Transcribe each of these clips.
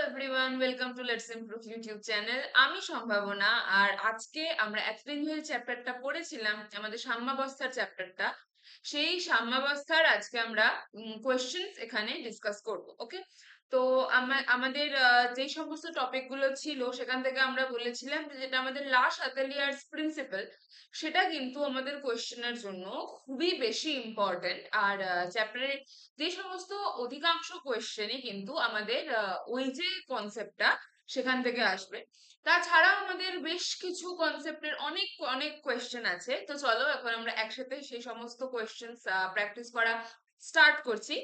Everyone, welcome to let's improve YouTube channel. আমি সম্ভাবনা। আর আজকে আমরা এতদিন ধরে চ্যাপ্টারটা পড়েছিলাম, আমাদের সাম্যাবস্থার চ্যাপ্টারটা। সেই সাম্যাবস্থার আজকে আমরা কোয়েশ্চেন্স এখানে ডিসকাস করব। ওকে, তো আমাদের যে সমস্ত টপিক গুলো ছিল সেখান থেকে আমরা বলেছিলাম যে যেটা আমাদের লাস্ট আতেলিয়ার্স প্রিন্সিপাল, সেটা কিন্তু আমাদের কোয়েশ্চেনের জন্য খুবই বেশি ইম্পর্টেন্ট। আর চ্যাপ্টারের যে সমস্ত অধিকাংশ কোয়েশ্চেনই কিন্তু আমাদের ওই যে কনসেপ্টটা সেখান থেকে আসবে। তাছাড়াও আমাদের বেশ কিছু কনসেপ্টের অনেক অনেক কোয়েশ্চেন আছে। তো চলো এখন আমরা একসাথে সেই সমস্ত কোয়েশ্চেন প্র্যাকটিস করা স্টার্ট করছি।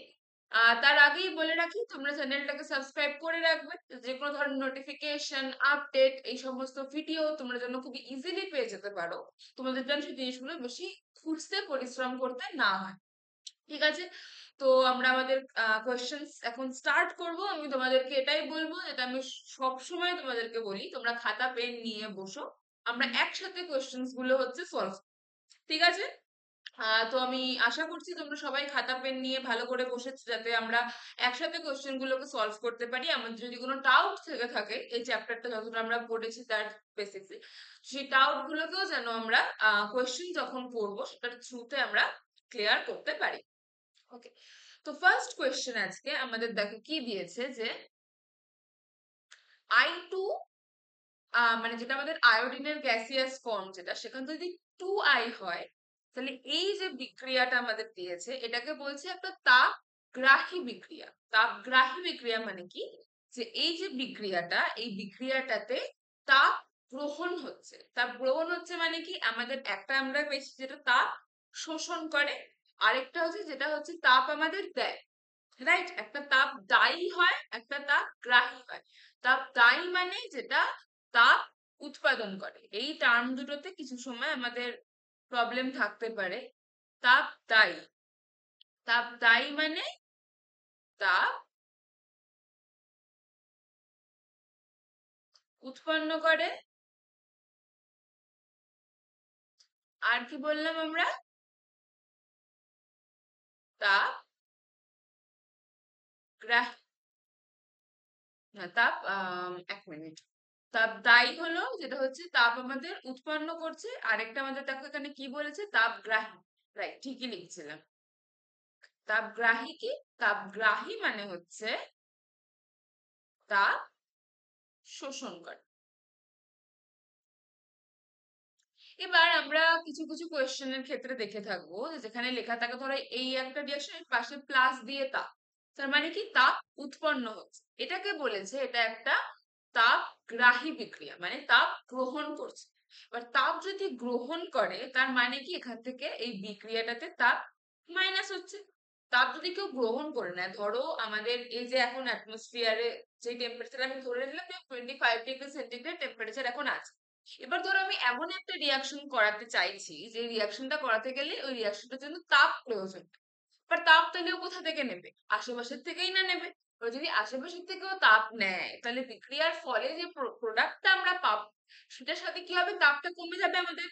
তার আগেই বলে রাখি, তোমরা চ্যানেলটাকে সাবস্ক্রাইব করে রাখবে, যে কোনো ধরনের নোটিফিকেশন, আপডেট, এই সমস্ত ভিডিও তোমরা যেন খুব ইজিলি পেয়ে যেতে পারো। তোমাদের যেন সেই জিনিসগুলো বেশি খুঁজতে পরিশ্রম করতে না হয়। ঠিক আছে, তো আমরা আমাদের কোয়েশ্চেন্স এখন স্টার্ট করব। আমি তোমাদেরকে এটাই বলবো, যেটা আমি সব সময় তোমাদেরকে বলি, তোমরা খাতা পেন নিয়ে বসো, আমরা একসাথে কোয়েশ্চেন্স গুলো হচ্ছে সলভ। ঠিক আছে, তো আমি আশা করছি তোমরা সবাই খাতা পেন নিয়ে ভালো করে বসেছো, যাতে আমরা একসাথে কোয়েশ্চেন গুলোকে সলভ করতে পারি। আমাদের যদি কোনো ডাউট থেকে থাকে এই চ্যাপ্টারটা যতটা আমরা পড়েছি তার বেসিসে, সেই ডাউট গুলোকেও যেন আমরা কোয়েশ্চেন যখন করবো সেটার থ্রুতে আমরা ক্লিয়ার করতে পারি। ওকে, তো ফার্স্ট কোয়েশ্চেন আজকে আমাদের দেখো কি দিয়েছে, যে I2, মানে যেটা আমাদের আয়োডিনের গ্যাসিয়াস ফর্ম, যেটা সেখান থেকে যদি 2I হয়, তাহলে এই যে বিক্রিয়াটা আমাদের দিয়েছে এটাকে বলছে একটা তাপগ্রাহী বিক্রিয়া। তাপগ্রাহী বিক্রিয়া মানে কি, যে এই যে বিক্রিয়াটা, এই বিক্রিয়াটাতে তাপ গ্রহণ হচ্ছে। তাপ গ্রহণ হচ্ছে মানে কি, আমাদের একটা আমরা পেয়েছি যেটা তাপ শোষণ করে, আরেকটা হচ্ছে যেটা হচ্ছে তাপ আমাদের দেয়। রাইট, একটা তাপ দায়ী হয়, একটা তাপ গ্রাহী হয়। তাপ দায়ী মানে যেটা তাপ উৎপাদন করে। এই টার্ম দুটোতে কিছু সময় আমাদের প্রবলেম থাকতে পারে। তাপ দায়ী, তাপ দায়ী মানে তাপ উৎপন্ন করে। আর কি বললাম আমরা, তাপ গ্রাহী, না তাপ, এক মিনিট, তাপ দায়ী হলো যেটা হচ্ছে তাপ আমাদের উৎপন্ন করছে, আরেকটা আমাদের দেখো এখানে কি বলেছে, তাপ গ্রাহী। রাইট, ঠিকই লিখছিলাম। তাপগ্রাহী কি, তাপগ্রাহী মানে হচ্ছে তাপ শোষণ করে। এবার আমরা কিছু কিছু কোয়েশ্চেনের ক্ষেত্রে দেখে থাকবো যে যেখানে লেখা থাকে ধরো এই একটা রিঅ্যাকশনের পাশে প্লাস দিয়ে তাপ, তার মানে কি তাপ উৎপন্ন হচ্ছে। এটাকে বলেছে এটা একটা তাপগ্রাহী বিক্রিয়া, মানে তাপ গ্রহণ করছে। এবার তাপ যদি গ্রহণ করে তার মানে কি, এখান থেকে এই বিক্রিয়াটাতে তাপ মাইনাস হচ্ছে। তাপ যদি কেউ গ্রহণ করে নেয়, ধরো আমাদের এই যে এখন অ্যাটমসফিয়ারে যে টেম্পারেচার আমি ধরে নিলাম 25 ডিগ্রি সেন্টিগ্রেড টেম্পারেচার এখন আছে। এবার ধরো আমি এমন একটা রিয়াকশন করাতে চাইছি, যে রিয়াকশনটা করাতে গেলে ওই রিয়াকশনটার জন্য তাপ প্রয়োজন। এবার তাপ তাহলে ও কোথা থেকে নেবে, আশেপাশের থেকেই না নেবে। এবার যদি আশেপাশের থেকেও তাপ নেয়, তাহলে বিক্রিয়ার ফলে যে প্রোডাক্টটা আমরা পাবো সেটার সাথে কি হবে, তাপটা কমে যাবে, আমাদের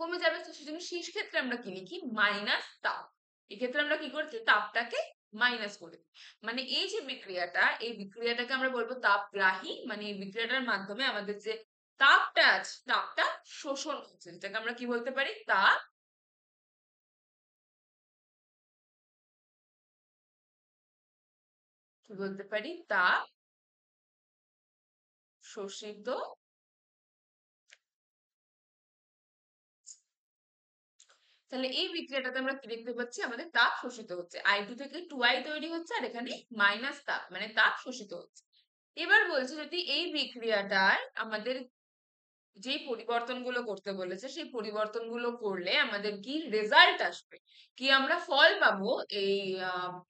কমে যাবে। তো সেজন্য শেষ ক্ষেত্রে আমরা কি লিখি, মাইনাস তাপ। এক্ষেত্রে আমরা কি করছি, তাপটাকে মাইনাস করে দিই। মানে এই যে বিক্রিয়াটা, এই বিক্রিয়াটাকে আমরা বলবো তাপগ্রাহী, মানে এই বিক্রিয়াটার মাধ্যমে আমাদের যে তাপটা আছে, তাপটা শোষণ হচ্ছে, যেটাকে আমরা কি বলতে পারি, তাপ, কি বলতে পারি, তাপ শোষিত। তাহলে এই বিক্রিয়াটাতে আমরা কি দেখতে পাচ্ছি, আমাদের তাপ শোষিত হচ্ছে, I2 থেকে 2I তৈরি হচ্ছে, আর এখানে মাইনাস তাপ মানে তাপ শোষিত হচ্ছে। এবার বলছে যদি এই বিক্রিয়াটায় আমাদের যে পরিবর্তনগুলো করতে বলেছে, সেই পরিবর্তনগুলো করলে আমাদের কি রেজাল্ট আসবে, কি আমরা ফল পাবো। এই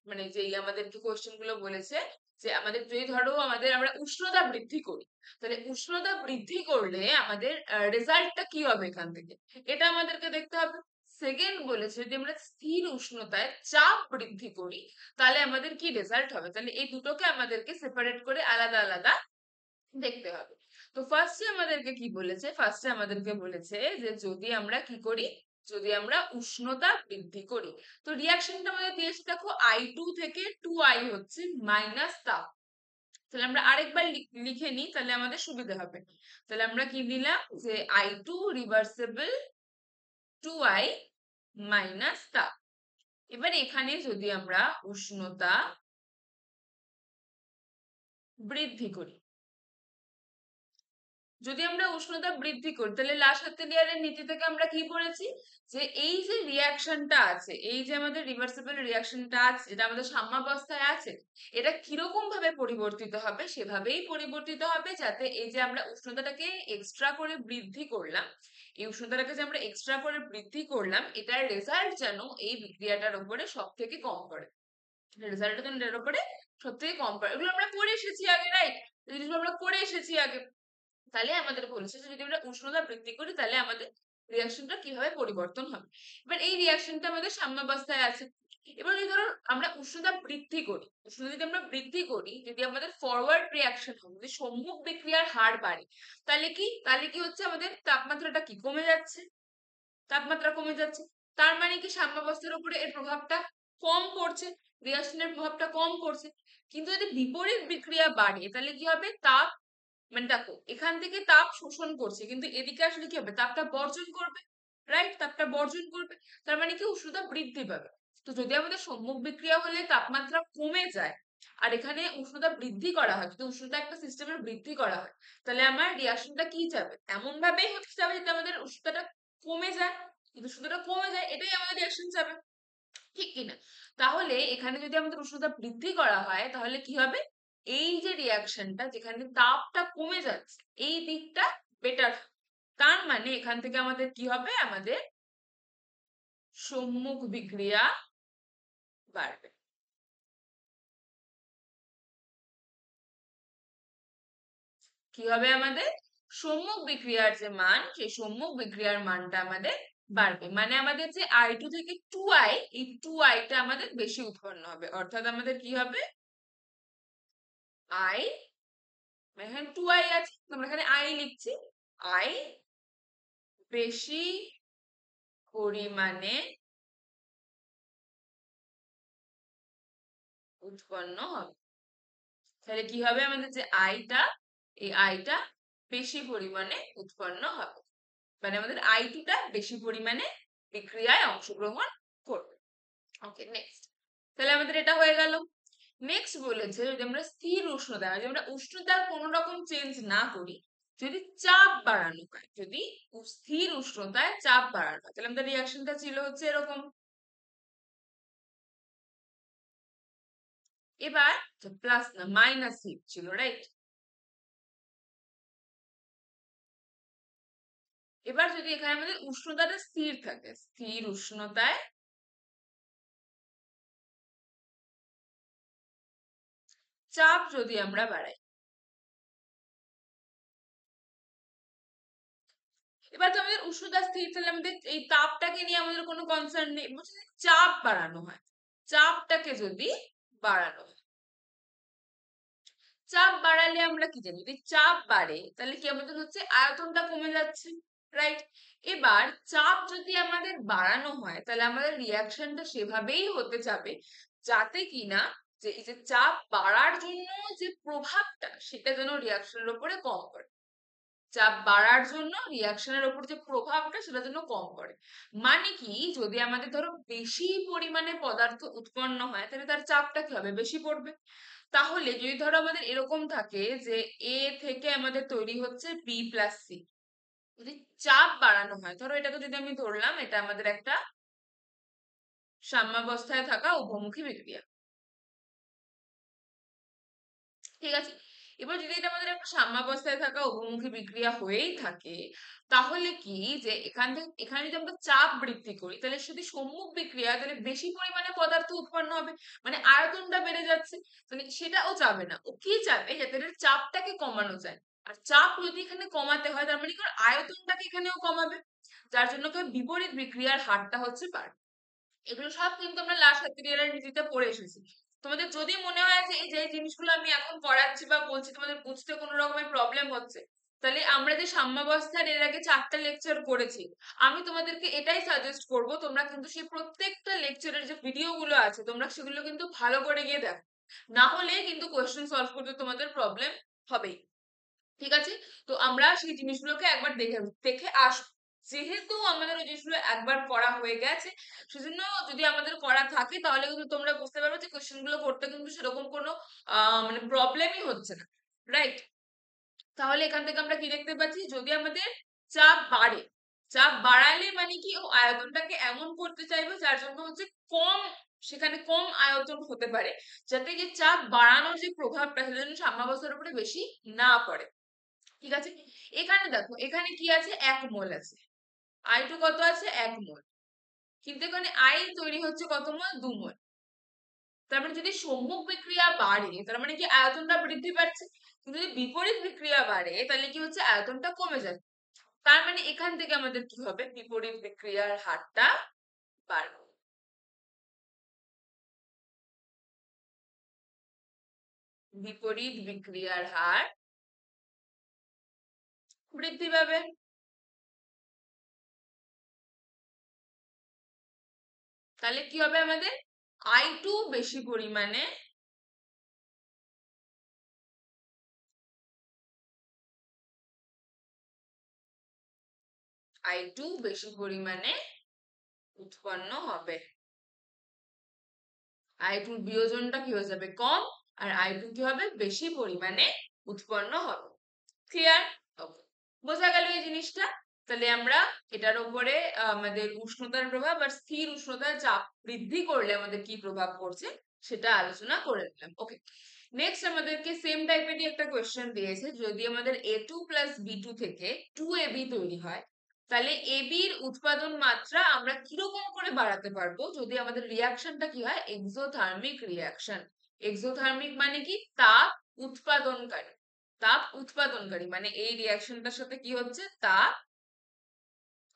মানে যেই আমাদেরকে কোয়েশ্চেন গুলো বলেছে, যে আমাদের যদি ধরো আমরা উষ্ণতা বৃদ্ধি করি, তাহলে উষ্ণতা বৃদ্ধি করলে আমাদের রেজাল্টটা কি হবে এখান থেকে, এটা আমাদেরকে দেখতে হবে। সেকেন্ড বলেছে যদি আমরা স্থির উষ্ণতায় চাপ বৃদ্ধি করি, তাহলে আমাদের কি রেজাল্ট হবে। তাহলে এই দুটোকে আমাদেরকে সেপারেট করে আলাদা আলাদা দেখতে হবে। তো ফার্স্টে আমাদেরকে কি বলেছে, ফার্স্টে আমাদেরকে বলেছে যে যদি আমরা কি করি, যদি আমরা উষ্ণতা বৃদ্ধি করি, তো রিয়াকশনটা আমাদের দিয়েছে দেখো I2 থেকে 2I হচ্ছে মাইনাস তাপ। তাহলে আমরা আরেকবার লিখে নিই, তাহলে আমাদের সুবিধা হবে। তাহলে আমরা কি দিলাম যে I2 রিভার্সিবল 2I মাইনাস তাপ। এবার এখানে যদি আমরা উষ্ণতা বৃদ্ধি করি, যদি আমরা উষ্ণতা বৃদ্ধি করি, তাহলে লাসাত্তেলিয়ারের নীতি থেকে আমরা কি পড়েছি, যে এই যে রিয়াকশনটা আছে, এই যে আমাদের রিভার্সিবল রিয়াকশনটা আছে, যেটা আমাদের সাম্যাবস্থায় আছে, এটা কিরকম ভাবে পরিবর্তিত হবে, সেভাবেই পরিবর্তিত হবে, যাতে এই যে আমরা উষ্ণতাটাকে এক্সট্রা করে বৃদ্ধি করলাম, এই উষ্ণতাটাকে যে আমরা এক্সট্রা করে বৃদ্ধি করলাম, এটার রেজাল্ট যেন এই বিক্রিয়াটার উপরে সব থেকে কম করে, রেজাল্টটা যেন এটার উপরে সব থেকে কম করে। এগুলো আমরা করে এসেছি আগে, রাইট? জিনিসগুলো আমরা করে এসেছি আগে। তাহলে আমাদের বলেছে যে যদি আমরা উষ্ণতা বৃদ্ধি করি, তাহলে আমাদের রিয়াকশনটা কিভাবে পরিবর্তন হবে। এবার এই রিয়াকশনটা আমাদের সাম্যাবস্থায় আছে। এবার যদি ধরো আমরা উষ্ণতা বৃদ্ধি করি, উষ্ণতা যদি আমরা বৃদ্ধি করি, যদি আমাদের ফরওয়ার্ড রিয়াকশন হয়, যদি সম্মুখ বিক্রিয়ার হার বাড়ে, তাহলে কি হচ্ছে, আমাদের তাপমাত্রাটা কি কমে যাচ্ছে, তাপমাত্রা কমে যাচ্ছে। তার মানে কি সাম্যাবস্থার উপরে এর প্রভাবটা কম পড়ছে, রিয়াকশনের প্রভাবটা কম পড়ছে। কিন্তু যদি বিপরীত বিক্রিয়া বাড়ে, তাহলে কি হবে, তাপ, মানে দেখো এখান থেকে তাপ শোষণ করছে, কিন্তু এদিকে আসলে কি হবে, তাপটা বর্জন করবে, রাইট? তাপটা বর্জন করবে, তার মানে কি উষ্ণতা বৃদ্ধি পাবে। তো যদি আমাদের সম্মুখ বিক্রিয়া হলে তাপমাত্রা কমে যায়, আর এখানে উষ্ণতা বৃদ্ধি করা হয়, যদি উষ্ণতা একটা সিস্টেমের বৃদ্ধি করা হয়, তাহলে আমার রিয়াকশনটা কি যাবে, এমন ভাবেই হতে যাবে যাতে আমাদের উষ্ণতাটা কমে যায়, কিন্তু উষ্ণতাটা কমে যায়, এটাই আমাদের রিয়াকশন যাবে, ঠিক কিনা? তাহলে এখানে যদি আমাদের উষ্ণতা বৃদ্ধি করা হয়, তাহলে কি হবে, এই যে রিয়াকশনটা, যেখানে তাপটা কমে যাচ্ছে, এই দিকটা বেটার। তার মানে এখান থেকে আমাদের কি হবে, আমাদের সম্মুখ বিক্রিয়া বাড়বে। কি হবে, আমাদের সম্মুখ বিক্রিয়ার যে মান, সেই সম্মুখ বিক্রিয়ার মানটা আমাদের বাড়বে, মানে আমাদের যে I2 থেকে 2I, এই 2I টা আমাদের বেশি উৎপন্ন হবে, অর্থাৎ আমাদের কি হবে, I, এখানে 2I আছে, আমরা এখানে I লিখছি, I বেশি পরিমাণে উৎপন্ন হবে। তাহলে কি হবে, আমাদের যে আইটা, এই আইটা বেশি পরিমাণে উৎপন্ন হবে, মানে আমাদের I2 টা বেশি পরিমাণে বিক্রিয়ায় অংশগ্রহণ করবে। ওকে, নেক্সট। তাহলে আমাদের এটা হয়ে গেল। নেক্সট বলেছে যদি আমরা স্থির উষ্ণতা, যদি আমরা উষ্ণতার কোনো রকম চেঞ্জ না করি, যদি চাপ বাড়ানো হয়, যদি স্থির উষ্ণতায় চাপ বাড়ানো হয়, তাহলে আমাদের রিয়াকশনটা ছিল হচ্ছে এরকম। এবার প্লাস না মাইনাস হিট ছিল, রাইট? এবার যদি এখানে আমাদের উষ্ণতাটা স্থির থাকে, স্থির উষ্ণতায় চাপ যদি আমরা বাড়াই, এবার তো আমাদের উষ্ণতা স্থির, তাহলে আমাদের এই তাপটাকে নিয়ে আমাদের কোনো কনসার্ন নেই, বলছে চাপ বাড়ানো হয়, চাপটাকে যদি বাড়ানো হয়, চাপ বাড়ালে আমরা কি জানি, যদি চাপ বাড়ে তাহলে কি আমাদের হচ্ছে আয়তনটা কমে যাচ্ছে, রাইট? এবার চাপ যদি আমাদের বাড়ানো হয়, তাহলে আমাদের রিয়াকশনটা সেভাবেই হতে যাবে যাতে কিনা যে এই যে চাপ বাড়ার জন্য যে প্রভাবটা, সেটা যেন রিয়াকশনের উপরে কম করে, চাপ বাড়ার জন্য রিয়াকশনের উপর যে প্রভাবটা, সেটা যেন কম করে। মানে কি, যদি আমাদের ধরো বেশি পরিমাণে পদার্থ উৎপন্ন হয়, তাহলে তার চাপটা কি হবে, বেশি পড়বে। তাহলে যদি ধরো আমাদের এরকম থাকে যে এ থেকে আমাদের তৈরি হচ্ছে বি প্লাস সি, যদি চাপ বাড়ানো হয়, ধরো এটাকে যদি আমি ধরলাম, এটা আমাদের একটা সাম্যাবস্থায় থাকা উভমুখী বিক্রিয়া, ঠিক আছে? এবার যদি এটা আমাদের একটা সাম্যাবস্থায় থাকা উভমুখী বিক্রিয়া হয়েই থাকে, তাহলে কি, যে এখানে যদি আমরা চাপ বৃদ্ধি করি, তাহলে যদি সম্মুখ বিক্রিয়া, তাহলে বেশি পরিমাণে পদার্থ উৎপন্ন হবে, মানে আয়তনটা বেড়ে যাচ্ছে, তাহলে সেটাও চাবে না, ও কি চাবে, যাতে এটার চাপটাকে কমানো যায়। আর চাপ যদি এখানে কমাতে হয়, তার মানে কি ওর আয়তনটাকে এখানেও কমাবে, যার জন্য কি বিপরীত বিক্রিয়ার হারটা হচ্ছে বাড়বে। এগুলো সব কিন্তু আমরা লাস্ট চ্যাপ্টারের নীতিতে পড়ে এসেছি। তোমাদের যদি মনে হয় যে এই যে জিনিসগুলো আমি এখন পড়াচ্ছি বা বলছি তোমাদের বুঝতে কোনো রকমের প্রবলেম হচ্ছে, তাহলে আমরা যে সাম্যাবস্থার এর আগে 4টা লেকচার করেছি, আমি তোমাদেরকে এটাই সাজেস্ট করব, তোমরা কিন্তু সেই প্রত্যেকটা লেকচারের যে ভিডিও গুলো আছে, তোমরা সেগুলো কিন্তু ভালো করে গিয়ে দেখো। না হলে কিন্তু কোয়েশ্চেন সলভ করতে তোমাদের প্রবলেম হবেই। ঠিক আছে, তো আমরা সেই জিনিসগুলোকে একবার দেখে দেখে আসবো। যেহেতু আমাদের ওই জিনিসগুলো একবার করা হয়ে গেছে, সেজন্য যদি আমাদের করা থাকে তাহলে কিন্তু তোমরা বুঝতে পারবে যে কোয়েশ্চেন গুলো করতে কিন্তু সেরকম কোনো মানে প্রবলেমই হচ্ছে না, রাইট? তাহলে এখান থেকে আমরা কি দেখতে পাচ্ছি, যদি আমাদের চাপ বাড়ে, চাপ বাড়ালে মানে কি ও আয়তনটাকে এমন করতে চাইবে যার জন্য হচ্ছে কম, সেখানে কম আয়তন হতে পারে, যাতে যে চাপ বাড়ানোর যে প্রভাবটা সেটা যেন সাম্যাবস্থার উপরে বেশি না পড়ে। ঠিক আছে, এখানে দেখো এখানে কি আছে, 1 মোল আছে, I2 কত আছে, 1 মোল, কিন্তু এখানে আই তৈরি হচ্ছে কত মোল, 2 মোল। তার মানে যদি সম্মুখ বিক্রিয়া বাড়ে তার মানে কি আয়তনটা বৃদ্ধি পাচ্ছে, কিন্তু যদি বিপরীত বিক্রিয়া বাড়ে তাহলে কি হচ্ছে, আয়তনটা কমে যায়। তার মানে এখান থেকে আমাদের কি হবে, বিপরীত বিক্রিয়ার হারটা বাড়বে। বিপরীত বিক্রিয়ার হার বৃদ্ধি পাবে। তাহলে কি হবে আমাদের, I2 বেশি পরিমাণে I2 বেশি পরিমাণে উৎপন্ন হবে। I2 বিয়োজনটা কি হয়ে যাবে, কম, আর I2 কি হবে, বেশি পরিমাণে উৎপন্ন হবে। ক্লিয়ার? ওকে, বোঝা গেল এই জিনিসটা। তাহলে আমরা এটার উপরে আমাদের উষ্ণতার প্রভাব আর স্থির উষ্ণতার চাপ বৃদ্ধি করলে আমাদের কি প্রভাব পড়ছে সেটা আলোচনা করে নিলাম। ওকে, নেক্সট আমাদেরকে সেম টাইপেরই একটা কোয়েশ্চেন দিয়েছে, যদি আমাদের A2 প্লাস B2 থেকে 2AB তৈরি হয়, তাহলে AB এর উৎপাদন মাত্রা আমরা কিরকম করে বাড়াতে পারবো যদি আমাদের রিয়াকশনটা কি হয়, এক্সোথার্মিক রিয়াকশন। এক্সোথার্মিক মানে কি, তাপ উৎপাদনকারী। তাপ উৎপাদনকারী মানে এই রিয়াকশনটার সাথে কি হচ্ছে, তাপ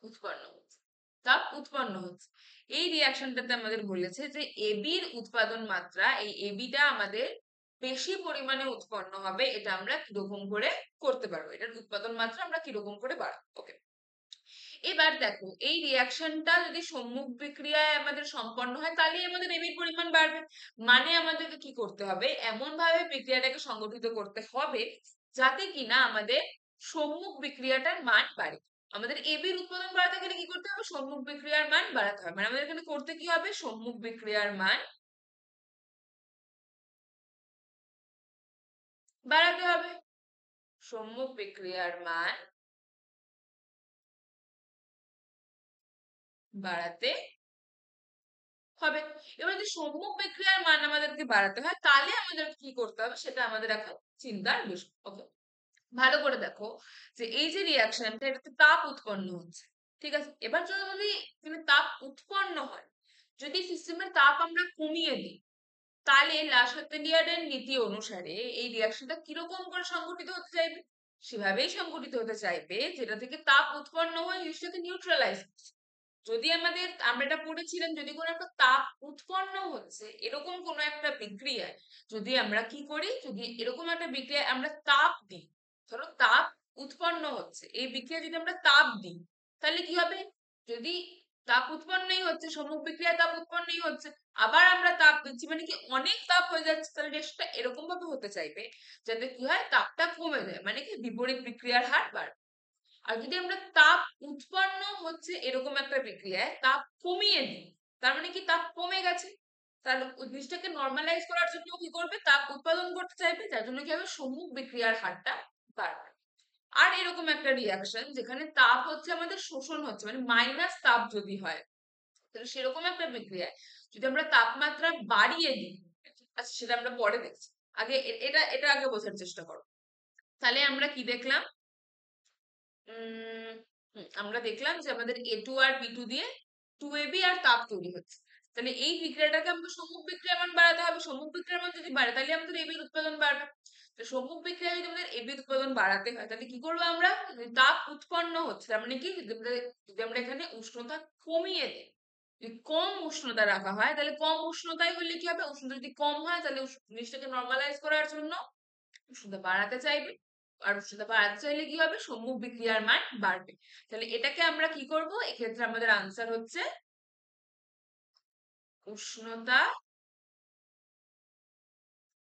উৎপন্ন হচ্ছে, তাপ উৎপন্ন হচ্ছে। এই রিয়াকশনটাতে আমাদের বলেছে যে এবির উৎপাদন মাত্রা, এই এবিটা আমাদের বেশি পরিমাণে উৎপন্ন হবে, এটা আমরা কিরকম করে করতে পারবো, এটার উৎপাদন মাত্রা আমরা কিরকম করে বাড়াবো। ওকে, এবার দেখো এই রিয়াকশনটা যদি সম্মুখ বিক্রিয়ায় আমাদের সম্পন্ন হয় তাহলে আমাদের এবির পরিমাণ বাড়বে। মানে আমাদেরকে কি করতে হবে, এমন ভাবে বিক্রিয়াটাকে সংগঠিত করতে হবে যাতে কিনা আমাদের সম্মুখ বিক্রিয়াটার মান বাড়ে। আমাদের এবির উৎপাদন বাড়াতে গেলে কি করতে হবে, সম্মুখ বিক্রিয়ার মান বাড়াতে হবে। মানে আমাদের এখানে করতে কি হবে, সম্মুখ বিক্রিয়ার মান বাড়াতে হবে। সম্মুখ বিক্রিয়ার মান বাড়াতে হবে। এবার যদি সম্মুখ বিক্রিয়ার মান আমাদেরকে বাড়াতে হয় তাহলে আমাদের কি করতে হবে সেটা আমাদের এখন চিন্তার বিষয়। ওকে, ভালো করে দেখো যে এই যে রিয়াকশনটা, এটাতে তাপ উৎপন্ন হচ্ছে। ঠিক আছে, এবার যদি এখানে তাপ উৎপন্ন হয়, যদি সিস্টেমের তাপ আমরা কমিয়ে দিই, তাহলে লাসাতেলিয়ারের নীতি অনুসারে এই রিয়াকশনটা কিরকম করে সংঘটিত হতে চাইবে, সেভাবেই সংঘটিত হতে চাইবে যেটা থেকে তাপ উৎপন্ন হয় জিনিসটাকে নিউট্রালাইজ। যদি আমাদের, আমরা এটা পড়েছিলাম, যদি কোনো একটা তাপ উৎপন্ন হচ্ছে এরকম কোনো একটা বিক্রিয়ায়, যদি আমরা কি করি, যদি এরকম একটা বিক্রিয়ায় আমরা তাপ দিই, ধরো তাপ উৎপন্ন হচ্ছে, এই বিক্রিয়া যদি আমরা তাপ দিই তাহলে কি হবে, যদি তাপ উৎপন্নই হচ্ছে, সম্মুখ বিক্রিয়ায় তাপ উৎপন্নই হচ্ছে, আবার আমরা তাপ দিচ্ছি মানে কি অনেক তাপ হয়ে যাচ্ছে, তাহলে রেশটা এরকম ভাবে হতে চাইবে যাতে কি হয়, তাপটা কমে যায়, মানে কি বিপরীত বিক্রিয়ার হার বাড়ে। আর যদি আমরা তাপ উৎপন্ন হচ্ছে এরকম একটা বিক্রিয়ায় তাপ কমিয়ে দিই, তার মানে কি তাপ কমে গেছে, তাহলে ওই জিনিসটাকে নর্মালাইজ করার জন্য কি করবে, তাপ উৎপাদন করতে চাইবে, যার জন্য কি হবে, সম্মুখ বিক্রিয়ার হারটা বাড়বে। আর এরকম একটা রিয়াকশন যেখানে তাপ হচ্ছে আমাদের শোষণ হচ্ছে, মানে মাইনাস তাপ যদি হয়, তাহলে সেরকম একটা বিক্রিয়ায় যদি আমরা তাপমাত্রা বাড়িয়ে দিই, আচ্ছা সেটা আমরা পরে দেখছি, আগে এটা এটা আগে বোঝার চেষ্টা করো। তাহলে আমরা কি দেখলাম, আমরা দেখলাম যে আমাদের A2 আর B2 দিয়ে 2AB আর তাপ তৈরি হচ্ছে। তাহলে এই বিক্রিয়াটাকে আমাদের সম্মুখ বিক্রিয়ার মান বাড়াতে হবে, সম্মুখ বিক্রিয়ার মান যদি বাড়ে তাহলে আমাদের AB এর উৎপাদন বাড়বে। তো সম্মুখ বিক্রিয়া যদি আমাদের AB এর উৎপাদন বাড়াতে হয় তাহলে কি করবো আমরা, তাপ উৎপন্ন হচ্ছে তার মানে কি, যদি আমরা এখানে উষ্ণতা কমিয়ে দিই, যদি কম উষ্ণতা রাখা হয় তাহলে কম উষ্ণতায় হলে কি হবে, উষ্ণতা যদি কম হয় তাহলে জিনিসটাকে নর্মালাইজ করার জন্য উষ্ণতা বাড়াতে চাইবে, আর উষ্ণতা বাড়াতে চাইলে কি হবে, সম্মুখ বিক্রিয়ার মান বাড়বে। তাহলে এটাকে আমরা কি করব, এক্ষেত্রে আমাদের আনসার হচ্ছে উষ্ণতা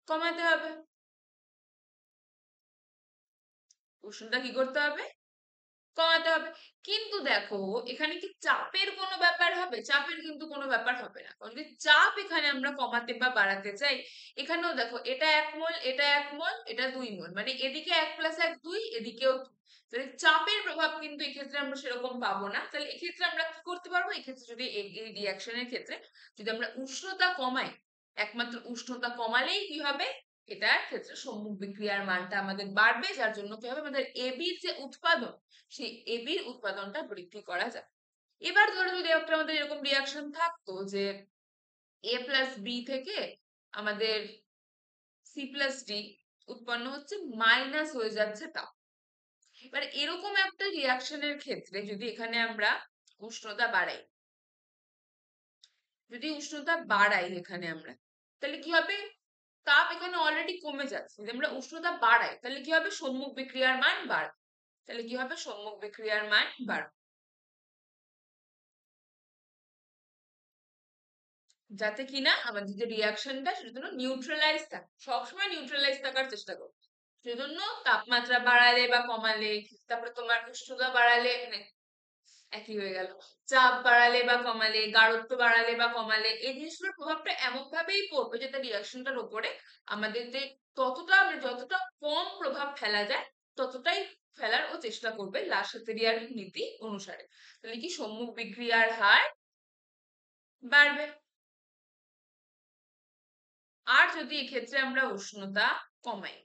কমাতে হবে। উষ্ণতা কি করতে হবে? কমাতে হবে। কিন্তু দেখো, এখানে কি চাপের কোনো ব্যাপার হবে? চাপের কিন্তু কোনো ব্যাপার হবে না। কারণ যদি চাপ এখানে আমরা কমাতে বা বাড়াতে চাই, এখানেও দেখো এটা 1 মোল, এটা 1 মোল, এটা 2 মোল। মানে এদিকে 1 + 1 2, এদিকেও 2। তাহলে চাপের প্রভাব কিন্তু এক্ষেত্রে আমরা সেরকম পাবো না। তাহলে এক্ষেত্রে আমরা কি করতে পারবো? এক্ষেত্রে যদি এই রিঅ্যাকশনের ক্ষেত্রে যদি আমরা উষ্ণতা কমাই, একমাত্র উষ্ণতা কমালেই কি হবে? এটার ক্ষেত্রে সম্মুখ বিক্রিয়ার মানটা আমাদের বাড়বে, যার জন্য কি হবে? আমাদের এবির যে উৎপাদন, সেই এবির উৎপাদনটা বৃদ্ধি করা যায়। এবার ধরো যদি একটা আমাদের এরকম রিয়াকশন থাকতো যে এ প্লাস বি থেকে আমাদের সি প্লাস ডি উৎপন্ন হচ্ছে, মাইনাস হয়ে যাচ্ছে তাপ। এবার এরকম একটা রিয়াকশনের ক্ষেত্রে যদি এখানে আমরা উষ্ণতা বাড়াই, যদি উষ্ণতা বাড়াই এখানে আমরা, তাহলে কি হবে? তাপ এখানে অলরেডি কমে যাচ্ছে। যদি আমরা উষ্ণতা বাড়াই তাহলে কি হবে? সম্মুখ বিক্রিয়ার মান বাড়বে। তাহলে কি হবে? সম্মুখ বিক্রিয়ার মান বাড়বে, যাতে কিনা আমাদের যে রিয়াকশনটা সেটা যেন নিউট্রালাইজ থাকে, সবসময় নিউট্রালাইজ থাকার চেষ্টা করবে। সেজন্য তাপমাত্রা বাড়ালে বা কমালে, তারপরে তোমার উষ্ণতা বাড়ালে, মানে একই হয়ে গেল, চাপ বাড়ালে বা কমালে, গাঢ়ত্ব বাড়ালে বা কমালে, এই জিনিসগুলোর প্রভাবটা এমন ভাবেই পড়বে যাতে রিয়াকশনটার উপরে আমাদের যে ততটা, মানে যতটা কম প্রভাব ফেলা যায় ততটাই ফেলার ও চেষ্টা করবে লা শাতেরিয়ার নীতি অনুসারে। তাহলে কি সম্মুখ বিক্রিয়ার হার বাড়বে। আর যদি এক্ষেত্রে আমরা উষ্ণতা কমাই,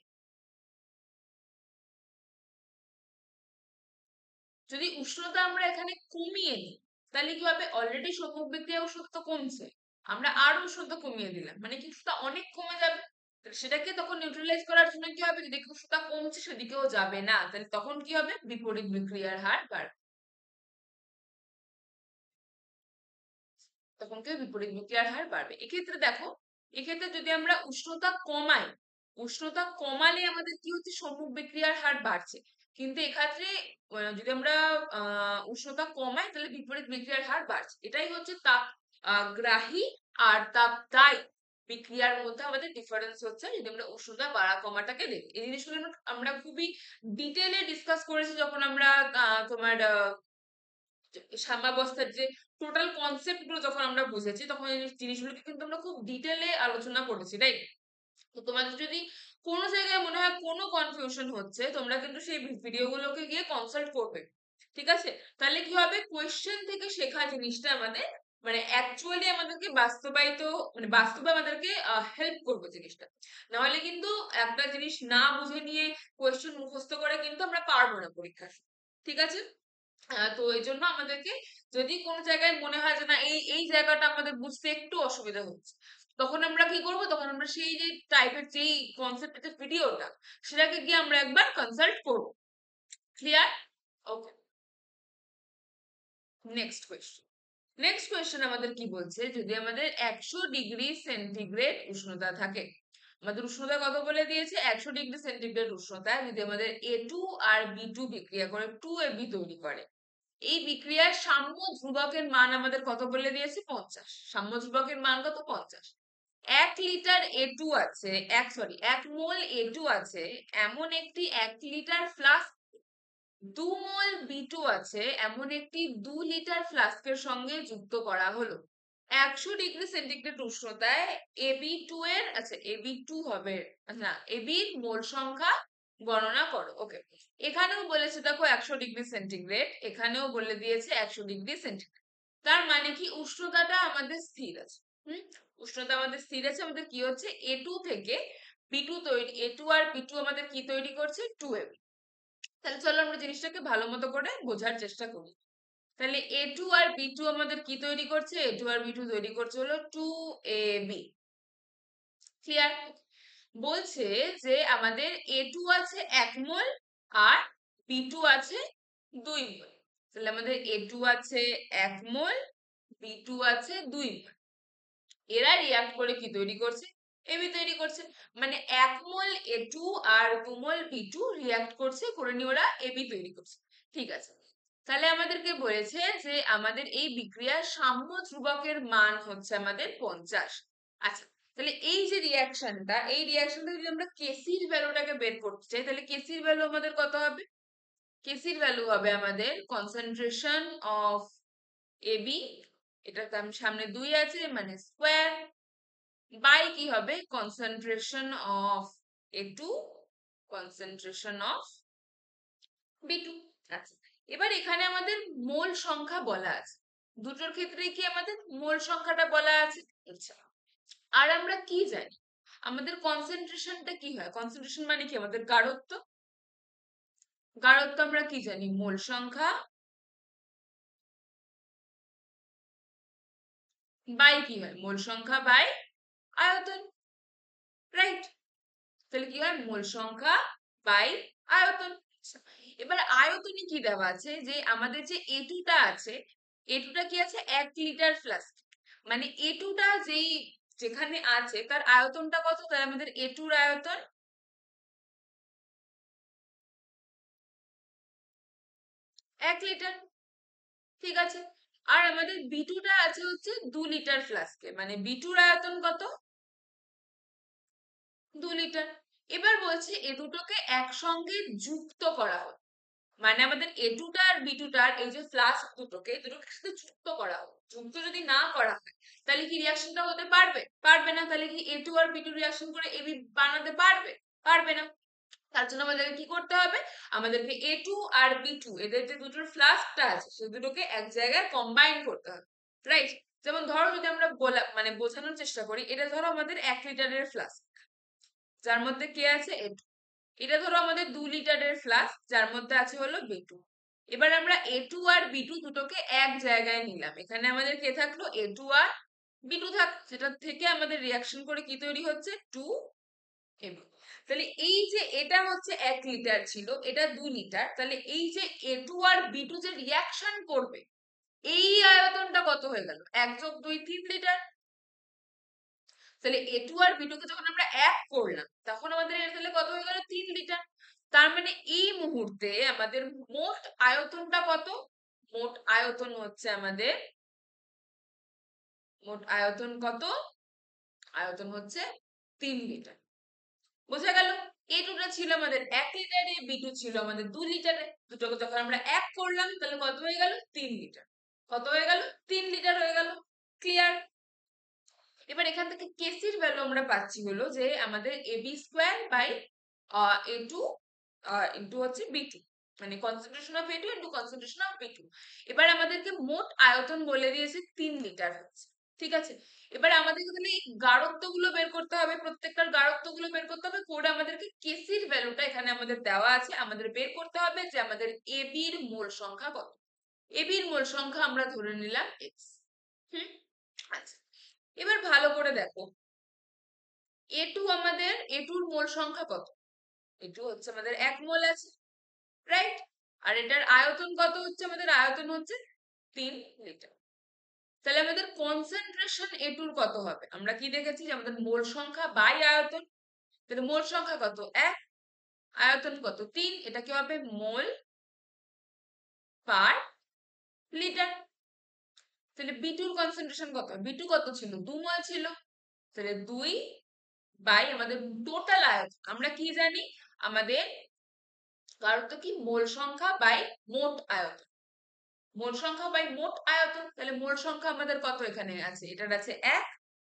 যদি উষ্ণতা আমরা এখানে কমিয়ে নিই, তাহলে কি হবে? অলরেডি সম্মুখ বিক্রিয়া উষ্ণতা কমছে, আমরা আরো উষ্ণতা কমিয়ে দিলাম, মানে কি উষ্ণতা অনেক কমে যাবে। তাহলে সেটাকে তখন নিউট্রালাইজ করার জন্য কি হবে? যদি উষ্ণতা কমছে সেদিকেও যাবে না, তাহলে তখন কি হবে? বিপরীত বিক্রিয়ার হার বাড়বে। তখন কি হবে? বিপরীত বিক্রিয়ার হার বাড়বে। এক্ষেত্রে দেখো, এক্ষেত্রে যদি আমরা উষ্ণতা কমাই, উষ্ণতা কমালে আমাদের কি হচ্ছে? সম্মুখ বিক্রিয়ার হার বাড়ছে। কিন্তু এক্ষেত্রে যদি আমরা উষ্ণতা কমাই তাহলে বিপরীত বিক্রিয়ার হার বাড়ছে। এটাই হচ্ছে তাপ গ্রাহী আর তাপ দায়ী বিক্রিয়ার মধ্যে আমাদের ডিফারেন্স হচ্ছে, যদি আমরা উষ্ণতা বাড়া কমাটাকে দেখি। এই জিনিসগুলো আমরা খুবই ডিটেলে ডিসকাস করেছি যখন আমরা তোমার সাম্যাবস্থার যে টোটাল কনসেপ্ট গুলো যখন আমরা বুঝেছি, তখন এই জিনিসগুলোকে কিন্তু আমরা খুব ডিটেলে আলোচনা করেছি, রাইট? তো তোমাদের যদি কোনো জায়গায় মনে হয় কোনো কনফিউশন হচ্ছে, তোমরা কিন্তু সেই ভিডিওগুলোকে গিয়ে কনসাল্ট করবে, ঠিক আছে? তাহলে কি হবে? কোয়েশ্চেন থেকে শেখা জিনিসটা আমাদের, মানে অ্যাকচুয়ালি আমাদেরকে বাস্তবায়িত, মানে বাস্তবে আমাদেরকে হেল্প করবে জিনিসটা। নাহলে কিন্তু একটা জিনিস না বুঝে নিয়ে কোয়েশ্চেন মুখস্থ করে কিন্তু আমরা পারবো না পরীক্ষার সময়, ঠিক আছে? তো এই জন্য আমাদেরকে যদি কোনো জায়গায় মনে হয় যে না এই এই জায়গাটা আমাদের বুঝতে একটু অসুবিধা হচ্ছে, তখন আমরা কি করব? তখন আমরা সেই যে টাইপের যেই কনসেপ্টের ভিডিওটা, সেটাকে গিয়ে আমরা একবার কনসাল্ট করব। ক্লিয়ার? ওকে, নেক্সট কোয়েশ্চেন। নেক্সট কোয়েশ্চেন আমাদের কি বলছে? যদি আমাদের 100 ডিগ্রি সেন্টিগ্রেড উষ্ণতা থাকে, আমাদের উষ্ণতা কত বলে দিয়েছে? 100 ডিগ্রি সেন্টিগ্রেড উষ্ণতায় যদি আমাদের A2 আর B2 বিক্রিয়া করে 2AB তৈরি করে, এই বিক্রিয়ার সাম্য ধ্রুবকের মান আমাদের কত বলে দিয়েছে? 50। সাম্য ধ্রুবকের মান কত? 50। 1 লিটার A2 আছে, 1 মোল A2 আছে এমন একটি 1 লিটার ফ্লাস্ক, 2 মোল B2 আছে এমন একটি 2 লিটার ফ্লাস্কের সঙ্গে যুক্ত করা হলো। 100 ডিগ্রি সেন্টিগ্রেড উষ্ণতায় AB2 এর, আচ্ছা AB2 হবে, না এবির মোল সংখ্যা গণনা করো। ওকে, এখানেও বলেছে দেখো 100 ডিগ্রি সেন্টিগ্রেড, এখানেও বলে দিয়েছে 100 ডিগ্রি সেন্টিগ্রেড। তার মানে কি উষ্ণতাটা আমাদের স্থির আছে। হুম, উষ্ণতা আমাদের স্থির আছে। আমাদের কি হচ্ছে? A2 থেকে B2 তৈরি, A2 আর B2 আমাদের কি তৈরি করছে? 2AB। তাহলে চলো আমরা জিনিসটাকে ভালো মতো করে বোঝার চেষ্টা করি। তাহলে A2 আর B2 আমাদের কি তৈরি করছে? A2 আর B2 তৈরি করছে হলো 2AB। ক্লিয়ার? বলছে যে আমাদের A2 আছে 1 মোল আর B2 আছে 2 মোল। তাহলে আমাদের A2 আছে 1 মোল, B2 আছে 2 মোল। এরা রিয়াক্ট করে কি তৈরি করছে? এবি তৈরি করছে। মানে 1 মোল A2 আর 2 মোল B2 রিয়াক্ট করছে, করে নিয়ে ওরা এবি তৈরি করছে। ঠিক আছে, তাহলে আমাদেরকে বলেছে যে আমাদের এই বিক্রিয়ার সাম্য ধ্রুবকের মান হচ্ছে আমাদের 50। আচ্ছা, তাহলে এই যে রিয়াকশনটা, এই রিয়াকশনটা যদি আমরা কেসির ভ্যালুটাকে বের করতে চাই, তাহলে কেসির ভ্যালু আমাদের কত হবে? কেসির ভ্যালু হবে আমাদের কনসেন্ট্রেশন অফ এবি, এটা সামনে 2 আছে মানে স্কোয়ার, বাই কি হবে concentration of এ2, concentration of B2. আচ্ছা, এবার এখানে আমাদের মোল সংখ্যা বলা আছে, দুটোর ক্ষেত্রে কি আমাদের মোল সংখ্যাটা বলা আছে। আচ্ছা, আর আমরা কি জানি আমাদের কনসেন্ট্রেশনটা কি হয়? কনসেন্ট্রেশন মানে কি আমাদের গাঢ়ত্ব। গাঢ়ত্ব আমরা কি জানি? মোল সংখ্যা বাই কি হয়? মোল সংখ্যা বাই আয়তন, রাইট? তাহলে কি হয়? মোল সংখ্যা বাই আয়তন। আচ্ছা, এবার আয়তনে কি দেওয়া আছে যে আমাদের যে এটুটা আছে, এটুটা কি আছে 1 লিটার ফ্লাস্ক, মানে এটুটা যেই যেখানে আছে তার আয়তনটা কত? তাহলে আমাদের এটুর আয়তন 1 লিটার, ঠিক আছে। আর আমাদের বিটুটা আছে হচ্ছে 2 লিটার ফ্লাস্কে, মানে বিটুর আয়তন কত? 2 লিটার। এবার বলছে এ দুটোকে একসঙ্গে যুক্ত করা হয়, মানে আমাদের এটুটা আর বিটুটার এই যে ফ্লাস্ক দুটোকে সাথে যুক্ত করা হবে। যুক্ত যদি না করা হয় তাহলে কি রিয়াকশনটা হতে পারবে? পারবে না। তাহলে কি এ2 আর বি2 রিয়াকশন করে এবি বানাতে পারবে? পারবে না। তার জন্য আমাদেরকে কি করতে হবে? আমাদেরকে এ2 আর বি2 এদের যে দুটোর ফ্লাস্কটা আছে সে দুটোকে এক জায়গায় কম্বাইন করতে হবে, রাইট? যেমন ধরো যদি আমরা মানে বোঝানোর চেষ্টা করি, এটা ধরো আমাদের 1 লিটারের ফ্লাস্ক যার মধ্যে কে আছে? এ2। এটা ধরো আমাদের 2 লিটারের ফ্লাস্ক যার মধ্যে আছে হলো বি2। এবার আমরা এ2 আর বি2 দুটোকে এক জায়গায় নিলাম, এখানে আমাদের কে থাকলো? এ2 আর বি2 থাক, যেটা থেকে আমাদের রিয়াকশন করে কি তৈরি হচ্ছে? 2 এবি। তাহলে এই যে এটা হচ্ছে 1 লিটার ছিল, এটা 2 লিটার, তাহলে এই যে এ2 আর বি2 যে রিয়াকশন করবে এই আয়তনটা কত হয়ে গেল? 1 যোগ 2 3 লিটার। তাহলে এ2 আর বি2 কে যখন আমরা এক করলাম তখন আমাদের এর তাহলে কত হয়ে গেল? 3 লিটার। তার মানে এই মুহূর্তে আমাদের মোট আয়তনটা কত? মোট আয়তন হচ্ছে আমাদের, মোট আয়তন কত? আয়তন হচ্ছে 3 লিটার। বোঝা গেল? এ2টা ছিল আমাদের 1 লিটারে, বি2 ছিল আমাদের 2 লিটারে, দুটোকে যখন আমরা এক করলাম তাহলে কত হয়ে গেল? 3 লিটার। কত হয়ে গেল? 3 লিটার হয়ে গেল। ক্লিয়ার? এবার এখান থেকে কেসির ভ্যালু আমরা পাচ্ছি হলো যে আমাদের এবি স্কোয়ার বাই এ2 ইন্টু হচ্ছে বি2, মানে কনসেন্ট্রেশন অফ এ2 ইন্টু কনসেন্ট্রেশন অফ বি2। এবার আমাদেরকে মোট আয়তন বলে দিয়েছে 3 লিটার হচ্ছে, ঠিক আছে। এবার আমাদেরকে তাহলে এই গাঢ়ত্ব গুলো বের করতে হবে, প্রত্যেকটার গাঢ়ত্ব গুলো বের করতে হবে, করে আমাদেরকে কেসির ভ্যালুটা এখানে আমাদের দেওয়া আছে, আমাদের বের করতে হবে যে আমাদের এবির মোল সংখ্যা কত। এবির মোল সংখ্যা আমরা ধরে নিলাম এক্স। হুম, আচ্ছা, এবার ভালো করে দেখো এ2 আমাদের এ2র মোল সংখ্যা কত? এ2 হচ্ছে আমাদের 1 মোল আছে, রাইট? আর এটার আয়তন কত হচ্ছে? আমাদের আয়তন হচ্ছে 3 লিটার। তাহলে আমাদের কনসেন্ট্রেশন এ2র কত হবে? আমরা কি দেখেছি যে আমাদের মোল সংখ্যা বাই আয়তন। তাহলে মোল সংখ্যা কত? 1, আয়তন কত? 3, এটা কি হবে? মোল পার লিটার। তাহলে বি2র কনসেন্ট্রেশন কত? বি2 কত ছিল? 2 মোল ছিল। তাহলে 2 বাই আমাদের টোটাল আয়তন। আমরা কি জানি? আমাদের গাঢ়ত্ব কি? মোল সংখ্যা বাই মোট আয়তন। মোল সংখ্যা বাই মোট আয়তন। তাহলে মোল সংখ্যা আমাদের কত এখানে আছে? এটার আছে 1।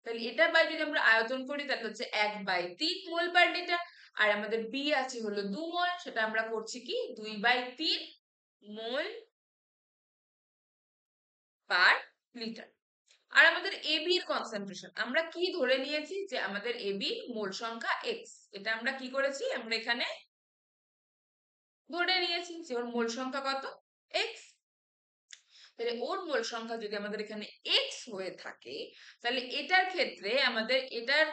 তাহলে এটা বাই যদি আমরা আয়তন করি তাহলে হচ্ছে 1/3 মোল পার লিটার। আর আমাদের বি আছে হলো 2 মোল, সেটা আমরা করছি কি 2/3 মোল পার লিটার। আর আমাদের এবি এর কনসেন্ট্রেশন আমরা কি ধরে নিয়েছি যে আমাদের এবি মোল সংখ্যা এক্স, এটা আমরা কি করেছি? আমরা এখানে ধরে নিয়েছি যে ওর মোল সংখ্যা কত? এক্স। তাহলে ওর মোল সংখ্যা যদি আমাদের এখানে এক্স হয়ে থাকে তাহলে এটার ক্ষেত্রে আমাদের এটার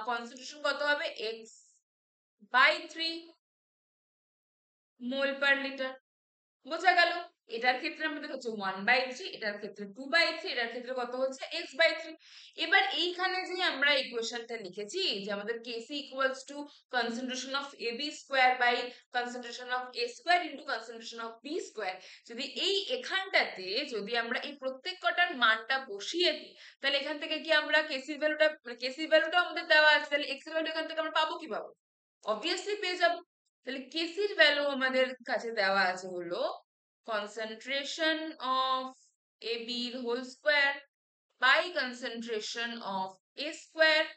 কনসেন্ট্রেশন কত হবে? x/3 মোল পার লিটার। বোঝা গেল? এটার ক্ষেত্রে আমাদের হচ্ছে 1/3, এটার ক্ষেত্রে 2/3, এটার ক্ষেত্রে কত হচ্ছে x/3। এবার এইখানে যে আমরা ইকুয়েশনটা লিখেছি যে আমাদের Kc equals to concentration of AB square by concentration of A square into concentration of B square, যদি এখানটাতে যদি আমরা এই প্রত্যেক কটার মানটা বসিয়ে দিই, তাহলে এখান থেকে কি আমরা কেসির ভ্যালুটা আমাদের দেওয়া আছে, তাহলে এক্স এর ভ্যালু এখান থেকে আমরা পাবো কি পাবো? অবভিয়াসলি পেয়ে যাবো। তাহলে কেসির ভ্যালু আমাদের কাছে দেওয়া আছে হলো concentration of AB whole square by concentration of A square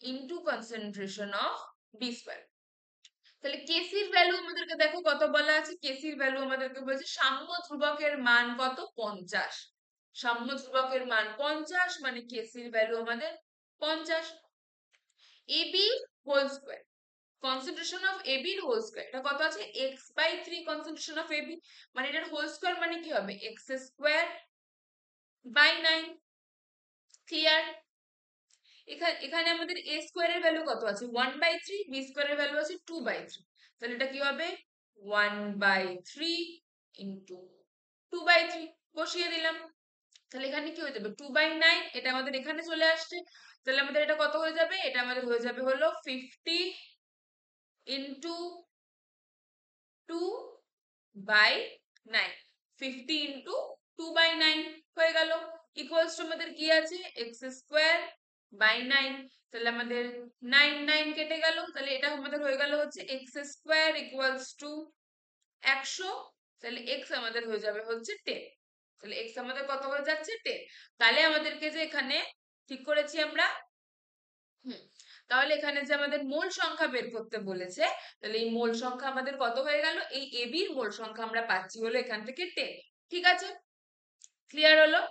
into concentration of B square। তাহলে কেসির ভ্যালু আমাদেরকে দেখো কত বলা আছে, কেসির ভ্যালু আমাদেরকে বলছে সাম্য ধ্রুবকের মান কত, 50। সাম্য ধ্রুবকের মান 50 মানে কেসির ভ্যালু আমাদের 50। AB whole square, concentration of AB এর হোল স্কোয়ার, এটা কত আছে x/3 কনসেন্ট্রেশন অফ এবি, মানে এটার হোল স্কোয়ার মানে কি হবে x²/9। ক্লিয়ার? এখানে আমাদের a স্কোয়ার এর ভ্যালু কত আছে 1/3, b স্কোয়ার এর ভ্যালু আছে 2/3, তাহলে এটা কি হবে 1/3 ইন্টু 2/3 বসিয়ে দিলাম। তাহলে এখানে কি হয়ে যাবে 2/9, এটা আমাদের এখানে চলে আসছে। তাহলে আমাদের এটা কত হয়ে যাবে, এটা আমাদের হয়ে যাবে হলো 50 ইন্টু 2/9, 50 ইন্টু 2/9 হয়ে গেল। ইকুয়ালস টু আমাদের কি আছে x²/9, তাহলে আমাদের 9 9 কেটে গেল, তাহলে এটা আমাদের হয়ে গেল হচ্ছে x² ইকুয়ালস টু 100, তাহলে x আমাদের হয়ে যাবে হচ্ছে 10। তাহলে x আমাদের কত হয়ে যাচ্ছে 10। তাহলে আমাদেরকে যে এখানে ঠিক করেছি আমরা, তাহলে এখানে যে আমাদের মোল সংখ্যা বের করতে বলেছে, তাহলে এই মোল সংখ্যা আমাদের কত হয়ে গেল, এই এবি এর মোল সংখ্যা আমরা পাচ্ছি হলো এখান থেকে 10। ঠিক আছে, ক্লিয়ার হলো?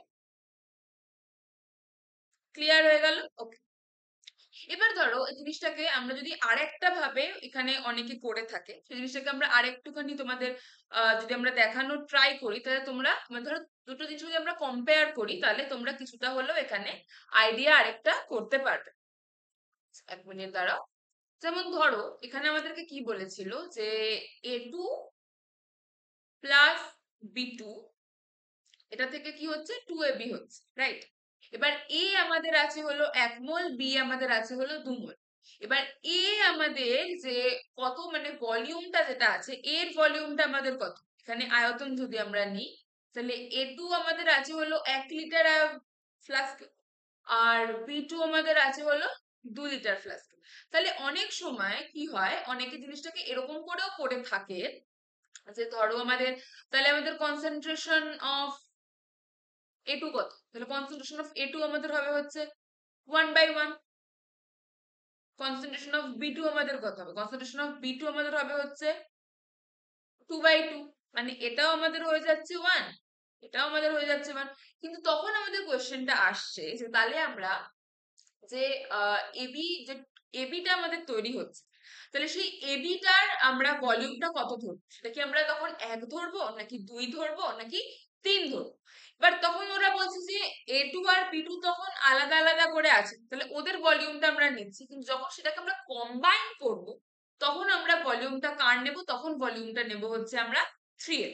ক্লিয়ার হয়ে গেল? ওকে। এবার ধরো এই জিনিসটাকে আমরা যদি আরেকটা ভাবে এখানে অনেকে করে থাকে, সেই জিনিসটাকে আমরা আরেকটুখানি তোমাদের যদি আমরা দেখানোর ট্রাই করি, তাহলে তোমরা মানে ধরো দুটো জিনিস যদি আমরা কম্পেয়ার করি, তাহলে তোমরা কিছুটা হলেও এখানে আইডিয়া আরেকটা করতে পারবে। এক মিনিট দাঁড়াও। যেমন ধরো এখানে আমাদেরকে কি বলেছিল যে A2 প্লাস B2, এটা থেকে কি হচ্ছে 2AB হচ্ছে, রাইট? এবার A আমাদের আছে হলো 1 মোল, B আমাদের আছে হলো 2 মোল। এবার A আমাদের যে কত মানে ভলিউমটা যেটা আছে, এর ভলিউমটা আমাদের কত, এখানে আয়তন যদি আমরা নিই, তাহলে A2 আমাদের আছে হলো 1 লিটার ফ্লাস্ক, আর B2 আমাদের আছে হলো 2 লিটার ফ্লাস্ক। তাহলে অনেক সময় কি হয়, অনেকে জিনিসটাকে এরকম করেও করে থাকে যে ধরো আমাদের, তাহলে আমাদের কনসেন্ট্রেশন অফ A2 কত, তাহলে কনসেন্ট্রেশন অফ A2 আমাদের হবে হচ্ছে 1/1। কনসেন্ট্রেশন অফ B2 আমাদের কত হবে, কনসেন্ট্রেশন অফ B2 আমাদের হবে হচ্ছে 2/2, মানে এটাও আমাদের হয়ে যাচ্ছে 1, এটাও আমাদের হয়ে যাচ্ছে 1। কিন্তু তখন আমাদের কোয়েশ্চেনটা আসছে যে তাহলে আমরা যে এবি যে এবিটা আমাদের তৈরি হচ্ছে, তাহলে সেই এবিটার আমরা ভলিউমটা কত ধরবো, সেটা কি আমরা তখন 1 ধরবো নাকি 2 ধরবো নাকি 3 ধরবো? এবার তখন ওরা বলছে যে A2 আর B2 তখন আলাদা আলাদা করে আছে, তাহলে ওদের ভলিউমটা আমরা নিচ্ছি, কিন্তু যখন সেটাকে আমরা কম্বাইন করব, তখন আমরা ভলিউমটা কার নেব, তখন ভলিউমটা নেব হচ্ছে আমরা 3 এর।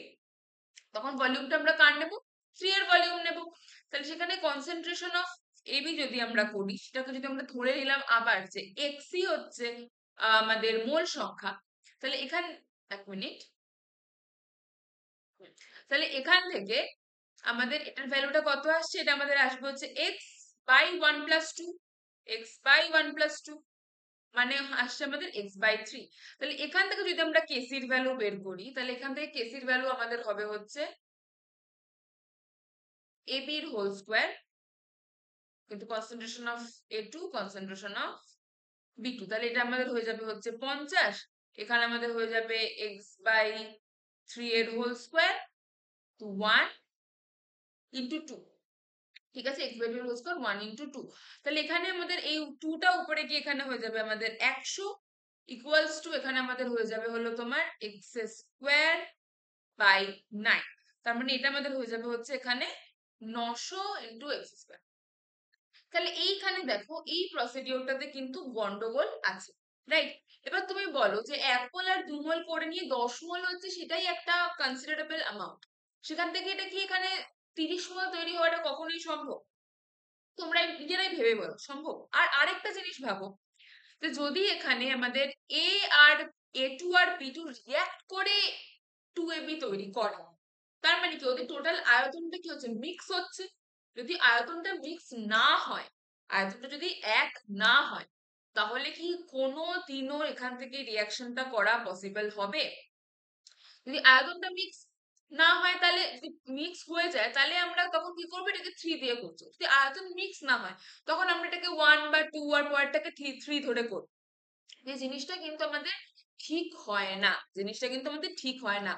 তখন ভলিউমটা আমরা কার নেব, 3 এর ভলিউম নেব। তাহলে সেখানে কনসেন্ট্রেশন অফ এবি যদি আমরা করি, সেটাকে যদি আমরা ধরে নিলাম আবার যে এক্সই হচ্ছে আমাদের মোল সংখ্যা, তাহলে এখান এক মিনিট, তাহলে এখান থেকে আমাদের এটার ভ্যালুটা কত আসছে, এটা আমাদের আসবে হচ্ছে x/1+2, x/1+2 মানে আসছে আমাদের x/3। তাহলে এখান থেকে যদি আমরা কেসির ভ্যালু বের করি, তাহলে এখান থেকে কেসির ভ্যালু আমাদের হবে হচ্ছে AB এর হোল স্কোয়ার, কিন্তু concentration of A2 concentration of B2, তাহলে এটা আমাদের হয়ে যাবে হচ্ছে 50, এখানে আমাদের হয়ে যাবে x/3 এর হোল স্কোয়ার 1 ইন্টু 2। ঠিক আছে, x/2 এর হোল স্কোয়ার 1 ইন্টু 2, তাহলে এখানে আমাদের এই 2টা উপরে গিয়ে এখানে হয়ে যাবে আমাদের 100 ইকুয়ালস টু, এখানে আমাদের হয়ে যাবে হলো তোমার x²/9, তার মানে এটা আমাদের হয়ে যাবে হচ্ছে এখানে 900 ইন্টু x²। তাহলে এইখানে দেখো এই প্রসিডিওরটাতে কিন্তু গন্ডগোল আছে, রাইট? এবার তুমি বলো যে 1 মোল আর 2 মোল করে নিয়ে 10 মোল হচ্ছে, সেটাই একটা কনসিডারেবল অ্যামাউন্ট, সেখান থেকে এটা কি এখানে 30 মোল তৈরি হওয়াটা কখনোই সম্ভব? তোমরা নিজেরাই ভেবে বলো সম্ভব? আর আরেকটা জিনিস ভাবো, যে যদি এখানে আমাদের এ আর A2 আর B2 রিয়াক্ট করে 2AB তৈরি করে, তার মানে কি ওদের টোটাল আয়তনটা কি হচ্ছে, মিক্স হচ্ছে। যদি আয়তনটা মিক্স না হয়, আয়তনটা যদি এক না হয়, তাহলে কি কোনো দিনও এখান থেকে রিয়াকশনটা করা পসিবল হবে? যদি আয়তনটা মিক্স না হয়, তাহলে যদি মিক্স হয়ে যায়, তাহলে আমরা তখন কি করবো, এটাকে 3 দিয়ে করবো। যদি আয়তন মিক্স না হয়, তখন আমরা এটাকে 1 বা 2 আর পরেরটাকে 3 ধরে করবো। এই জিনিসটা কিন্তু আমাদের ঠিক হয় না, জিনিসটা কিন্তু আমাদের ঠিক হয় না।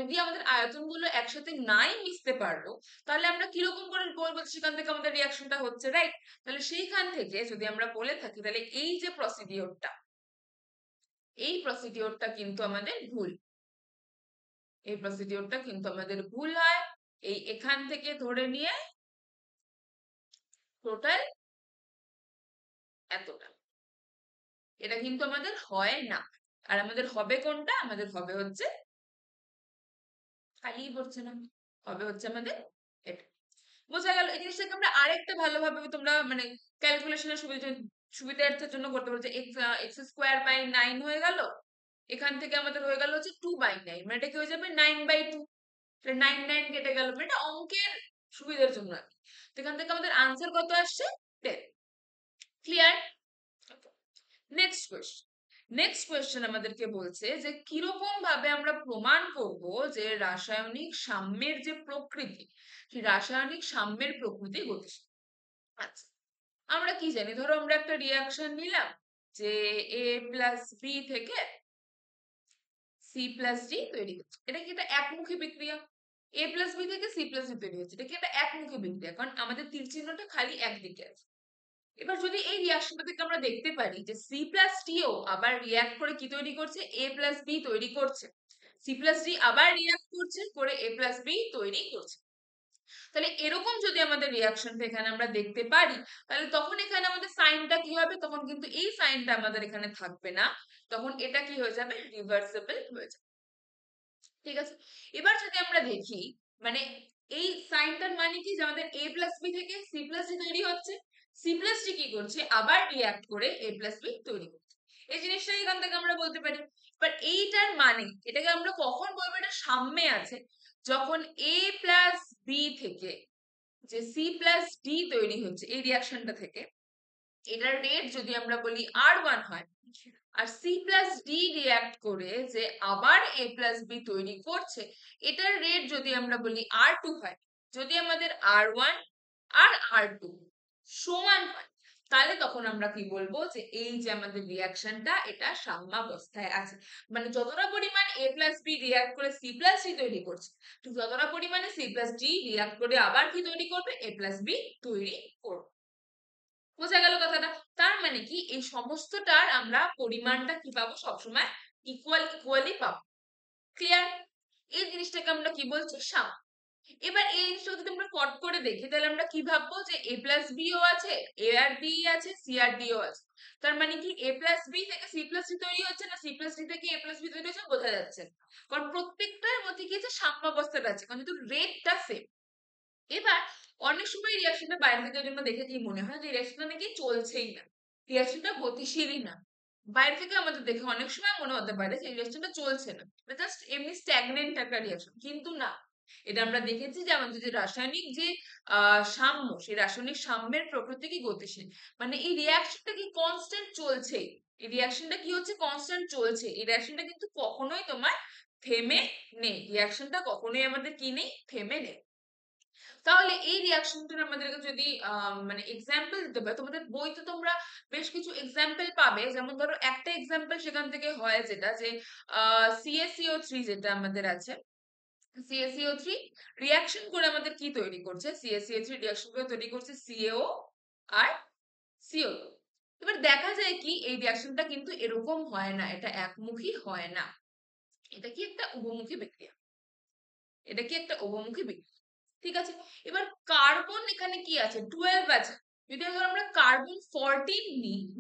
যদি আমাদের আয়তনগুলো একসাথে নাই মিশতে পারলো, তাহলে আমরা কিরকম করে বলবো সেখান থেকে আমাদের রিয়াকশনটা হচ্ছে, রাইট? তাহলে সেইখান থেকে যদি আমরা বলে থাকি, তাহলে এই যে প্রসিডিওরটা, এই প্রসিডিওরটা কিন্তু আমাদের ভুল। এই প্রসিডিওরটা কিন্তু আমাদের ভুল হয়। এখান থেকে ধরে নিয়ে টোটাল এতটা, এটা কিন্তু আমাদের হয় না। আর আমাদের হবে কোনটা, আমাদের হবে হচ্ছে, খালি পড়ছে না, হবে হচ্ছে আমাদের এটা। বোঝা গেল? এই জিনিসটাকে আমরা আরেকটা ভালোভাবে তোমরা মানে ক্যালকুলেশনের সুবিধার্থের জন্য করতে পারো, যে এক্স স্কোয়ার বাই 9 হয়ে গেল, এখান থেকে আমাদের হয়ে গেল হচ্ছে 2/9, মানে এটা কি হয়ে যাবে 9/2। 9 কেটে গেল, মানে এটা অঙ্কের সুবিধার জন্য আর কি। তো এখান থেকে আমাদের আনসার কত আসছে, 10। Clear? Next question. Next question আমাদেরকে বলছে যে কিরকম ভাবে আমরা প্রমাণ করব যে রাসায়নিক সাম্যের যে প্রকৃতি, সেই রাসায়নিক সাম্যের প্রকৃতি গতিশীল। আচ্ছা, আমরা কি জানি, ধরো আমরা একটা রিয়াকশন নিলাম, যে A প্লাস বি থেকে সি প্লাস ডি তৈরি হচ্ছে। এটা কি একটা একমুখী বিক্রিয়া? এ প্লাস বি থেকে সি প্লাস ডি তৈরি হচ্ছে, এটা কি একটা একমুখী বিক্রিয়া, কারণ আমাদের তীর চিহ্নটা খালি একদিকে আছে। এবার যদি এই রিয়াকশনটা থেকে আমরা দেখতে পারি যে সি প্লাস টিও আবার রিয়াক্ট করে কি তৈরি করছে, এ প্লাস বি তৈরি করছে, সি প্লাস ডি আবার রিয়াক্ট করছে করে এ প্লাস বি তৈরি করছে, তাহলে এরকম যদি আমাদের রিয়াকশনটা এখানে আমরা দেখতে পারি, তাহলে তখন এখানে আমাদের সাইনটা কি হবে, তখন কিন্তু এই সাইনটা আমাদের এখানে থাকবে না, তখন এটা কি হয়ে যাবে, রিভার্সিবল হয়ে যাবে। ঠিক আছে? এবার যদি আমরা দেখি, মানে এই সাইনটার মানে কি, যে আমাদের এ প্লাস বি থেকে সি প্লাস ডি তৈরি হচ্ছে, সি প্লাস ডি কি করছে, আবার রিয়াক্ট করে এ প্লাস বি তৈরি করছে। এই জিনিসটা এখান থেকে আমরা বলতে পারি। বাট এইটার মানে, এটাকে আমরা কখন বলবো এটা সাম্যে আছে, যখন এ প্লাস বি থেকে যে সি প্লাস ডি তৈরি হচ্ছে এই রিয়াকশনটা থেকে, এটার রেট যদি আমরা বলি R1 হয়, আর সি প্লাস ডি রিয়াক্ট করে যে আবার এ প্লাস বি তৈরি করছে, এটার রেট যদি আমরা বলি R2 হয়, যদি আমাদের R1 আর R2 সমান হয়, তাহলে তখন আমরা কি বলবো, যে এই যে আমাদের রিয়াকশনটা এটা সাম্যাবস্থায় আছে। মানে যতটা পরিমাণ এ প্লাস বি রিয়াক্ট করে সি প্লাস ডি তৈরি করছে, ঠিক ততটা পরিমাণে সি প্লাস ডি রিয়াক্ট করে আবার কি তৈরি করবে, এ প্লাস বি তৈরি করবে। বোঝা গেল কথাটা? তার মানে কি এই সমস্তটার আমরা পরিমাণটা কি পাবো, সবসময় ইকুয়ালি পাবো। ক্লিয়ার? এই জিনিসটাকে আমরা কি বলছি, সাম্য। এবার এই জিনিসটা যদি আমরা কট করে দেখি, তাহলে আমরা কি ভাববো, যে এ প্লাস বিও আছে, এ আর বি আছে, সি আর ডিও আছে। তার মানে কি এ প্লাস বি থেকে সি প্লাস ডি তৈরি হচ্ছে না, সি প্লাস ডি থেকে এ প্লাস বি তৈরি হচ্ছে, বোঝা যাচ্ছে না। কারণ প্রত্যেকটার মধ্যে কি আছে, সাম্যাবস্থাটা আছে, কারণ যেহেতু রেটটা সেম। এবার অনেক সময় রিয়াকশনটা বাইরে থেকে জন্য দেখে কি মনে হয়, যে রিয়াকশনটা নাকি চলছেই না, রিয়াকশনটা গতিশীলই না। বাইরে থেকে আমাদের দেখে অনেক সময় মনে হতে পারে যে রিয়াকশনটা চলছে না, জাস্ট এমনি স্ট্যাগনেন্ট একটা রিয়াকশন, কিন্তু না। এটা আমরা দেখেছি যে আমাদের যে রাসায়নিক যে সাম্য, সেই রাসায়নিক সাম্যের প্রকৃতি কি গতিশীল, মানে এই রিয়াকশনটা কি কনস্ট্যান্ট চলছে, এই রিয়াকশনটা কি হচ্ছে, কনস্ট্যান্ট চলছে, এই রিয়াকশনটা কিন্তু কখনোই তোমার থেমে নেই, রিয়াকশনটা কখনোই আমাদের কি নেই, থেমে নেই। তাহলে এই রিয়াকশনটার আমাদেরকে যদি মানে এক্সাম্পল দিতে পারে, তোমাদের বইতে তোমরা বেশ কিছু এক্সাম্পল পাবে, যেমন ধরো একটা এক্সাম্পল সেখান থেকে হয়, যেটা যে CaCO3 যেটা আমাদের আছে, CaCO3 রিয়াকশন করে আমাদের কি তৈরি করছে, CaCO3 রিয়াকশন করে তৈরি করছে CaO আর CO2। এবার দেখা যায় কি এই রিয়াকশনটা কিন্তু এরকম হয় না, এটা একমুখী হয় না, এটা কি একটা উভমুখী বিক্রিয়া, এটা কি একটা উভমুখী বিক্রিয়া। ঠিক আছে? এবার কার্বন এখানে কি আছে, 12 আছে। যদি ধর আমরা কার্বন 14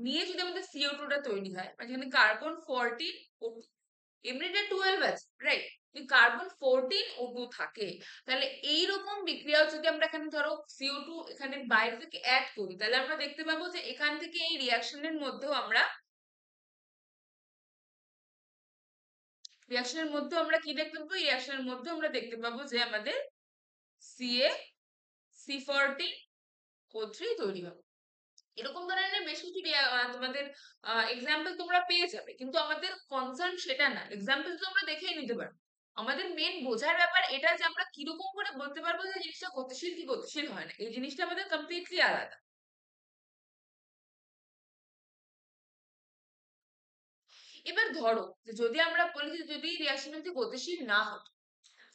নিয়ে যদি আমাদের CO2 টা তৈরি হয়, মানে এখানে কার্বন 14 এমনিতে 12 আছে, রাইট? কার্বন 14 O2 থাকে। তাহলে এইরকম বিক্রিয়াও যদি আমরা এখানে ধরো CO2 এখানে বাইরে থেকে অ্যাড করি, তাহলে আমরা দেখতে পাবো যে এখান থেকে এই রিয়াকশনের মধ্যেও আমরা কি দেখতে পাবো, এই রিয়াকশনের মধ্যে আমরা দেখতে পাবো যে আমাদের CaC40O3 তৈরি হবে। এরকম ধরনের বেশ কিছু তোমাদের এক্সাম্পল তোমরা পেয়ে যাবে, কিন্তু আমাদের কনসার্ন সেটা না। এক্সাম্পল তো আমরা দেখেই নিতে পারবো। আমাদের মেন বোঝার ব্যাপার এটা যে আমরা কিরকম করে বলতে পারবো যে জিনিসটা গতিশীল কি গতিশীল হয় না, এই জিনিসটা আমাদের কমপ্লিটলি আলাদা। এবার ধরো যে যদি আমরা বলি যে যদি রিয়াকশন যদি গতিশীল না হতো,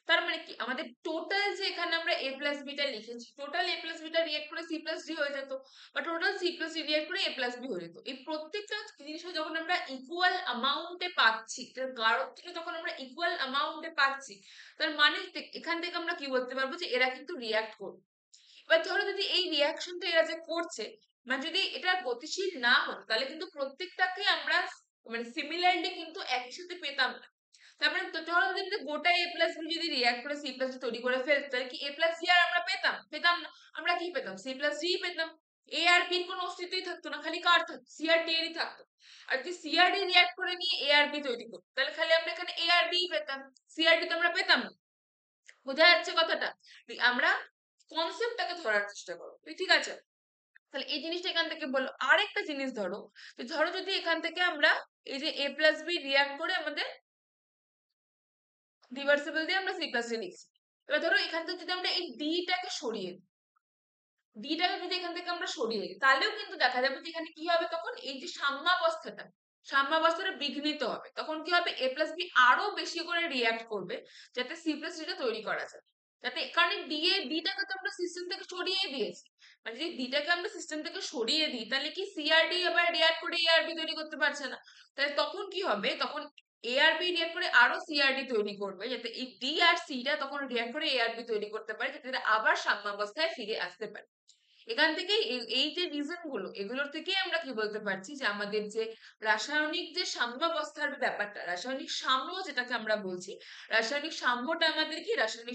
তার মানে কি আমাদের টোটাল যে এখানে আমরা A প্লাস বিটা লিখেছি, total A plus beta react করে C প্লাস ডি হয়ে যেত, বা total C plus D react করে A প্লাস বি হয়ে যেত। এই প্রত্যেকটা জিনিসটা যখন আমরা ইকুয়াল অ্যামাউন্টে পাচ্ছি, তার কারণ থেকে যখন আমরা ইকুয়াল অ্যামাউন্টে পাচ্ছি, তার মানে এখান থেকে আমরা কি বলতে পারবো যে এরা কিন্তু রিয়াক্ট করবে। এবার ধরো যদি এই রিয়াকশনটা এরা যে করছে, মানে যদি এটা গতিশীল না হতো, তাহলে কিন্তু প্রত্যেকটাকে আমরা মানে সিমিলারলি কিন্তু একই সাথে পেতাম না। তারপরে তো ধরো যদি গোটা A প্লাস বি যদি রিয়াক্ট করে C প্লাস তৈরি করে ফেলতো, তাহলে কি A প্লাস সি আর আমরা পেতাম? পেতাম না। আমরা কি পেতাম? C প্লাস ডি পেতাম। A আর B কোনো অস্তিত্বই থাকতো না, খালি কার থাকতো? C আর D এরই থাকতো। আর যদি C আর D রিয়াক্ট করে নিয়ে A আর B তৈরি করতো, তাহলে খালি আমরা এখানে A আর B পেতাম, C আর D তো আমরা পেতাম না। বোঝা যাচ্ছে কথাটা? আমরা কনসেপ্টটাকে ধরার চেষ্টা করো, ঠিক আছে? তাহলে এই জিনিসটা এখান থেকে বলো। আরেকটা জিনিস ধরো, যে ধরো যদি এখান থেকে আমরা এই যে A প্লাস বি রিয়াক্ট করে আমাদের রিভার্সিবল দিয়ে আমরা সি প্লাস ডি লিখছি। এবার ধরো এখান থেকে যদি আমরা এই ডিটাকে সরিয়ে দিই, ডিটাকে যদি এখান থেকে আমরা সরিয়ে দিই, তাহলেও কিন্তু দেখা যাবে যে এখানে কি হবে, তখন এই যে সাম্যাবস্থাটা বিঘ্নিত হবে। তখন কি হবে, A প্লাস বি আরো বেশি করে রিয়াক্ট করবে, যাতে সি প্লাস ডিটা তৈরি করা যায়। যাতে কারণ ডিটাকে তো আমরা সিস্টেম থেকে সরিয়ে দিয়েছি, মানে যদি ডিটাকে আমরা সিস্টেম থেকে সরিয়ে দিই, তাহলে কি সিআরডি আবার রিয়াক্ট করে এআরবি তৈরি করতে পারছে না। তাহলে তখন কি হবে, তখন এআরবি রিয়াক্ট করে আরো সিআরডি তৈরি করবে, যাতে এই ডি আর সিটা তখন রিয়াক্ট করে এআরবি তৈরি করতে পারে, যাতে এটা আবার সাম্যাবস্থায় ফিরে আসতে পারে। এখান থেকেই এই যে রিজন গুলো, এগুলোর থেকেই আমরা কি বলতে পারছি যে আমাদের যে রাসায়নিক যে সাম্যাবস্থার ব্যাপারটা, রাসায়নিক সাম্য যেটাকে আমরা বলছি, রাসায়নিক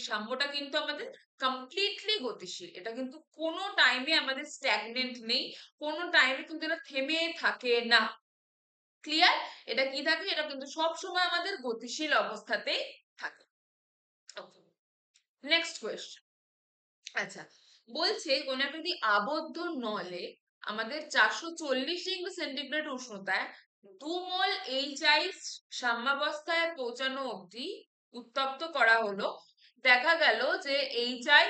সাম্যটা কিন্তু আমাদের কমপ্লিটলি গতিশীল। এটা কিন্তু কোনো টাইমে আমাদের স্ট্যাগনেন্ট নেই, কোনো টাইমে কিন্তু এটা থেমে থাকে না। ক্লিয়ার? এটা কি থাকে, এটা কিন্তু সব সময় আমাদের গতিশীল অবস্থাতেই থাকে। Next question. আচ্ছা, বলছে কোন একটা যদি আবদ্ধ নলে আমাদের 440 ডিগ্রি সেন্টিগ্রেড উষ্ণতায় 2 মোল HI সাম্যাবস্থায় পৌঁছানো অবধি উত্তপ্ত করা হলো। দেখা গেল যে HI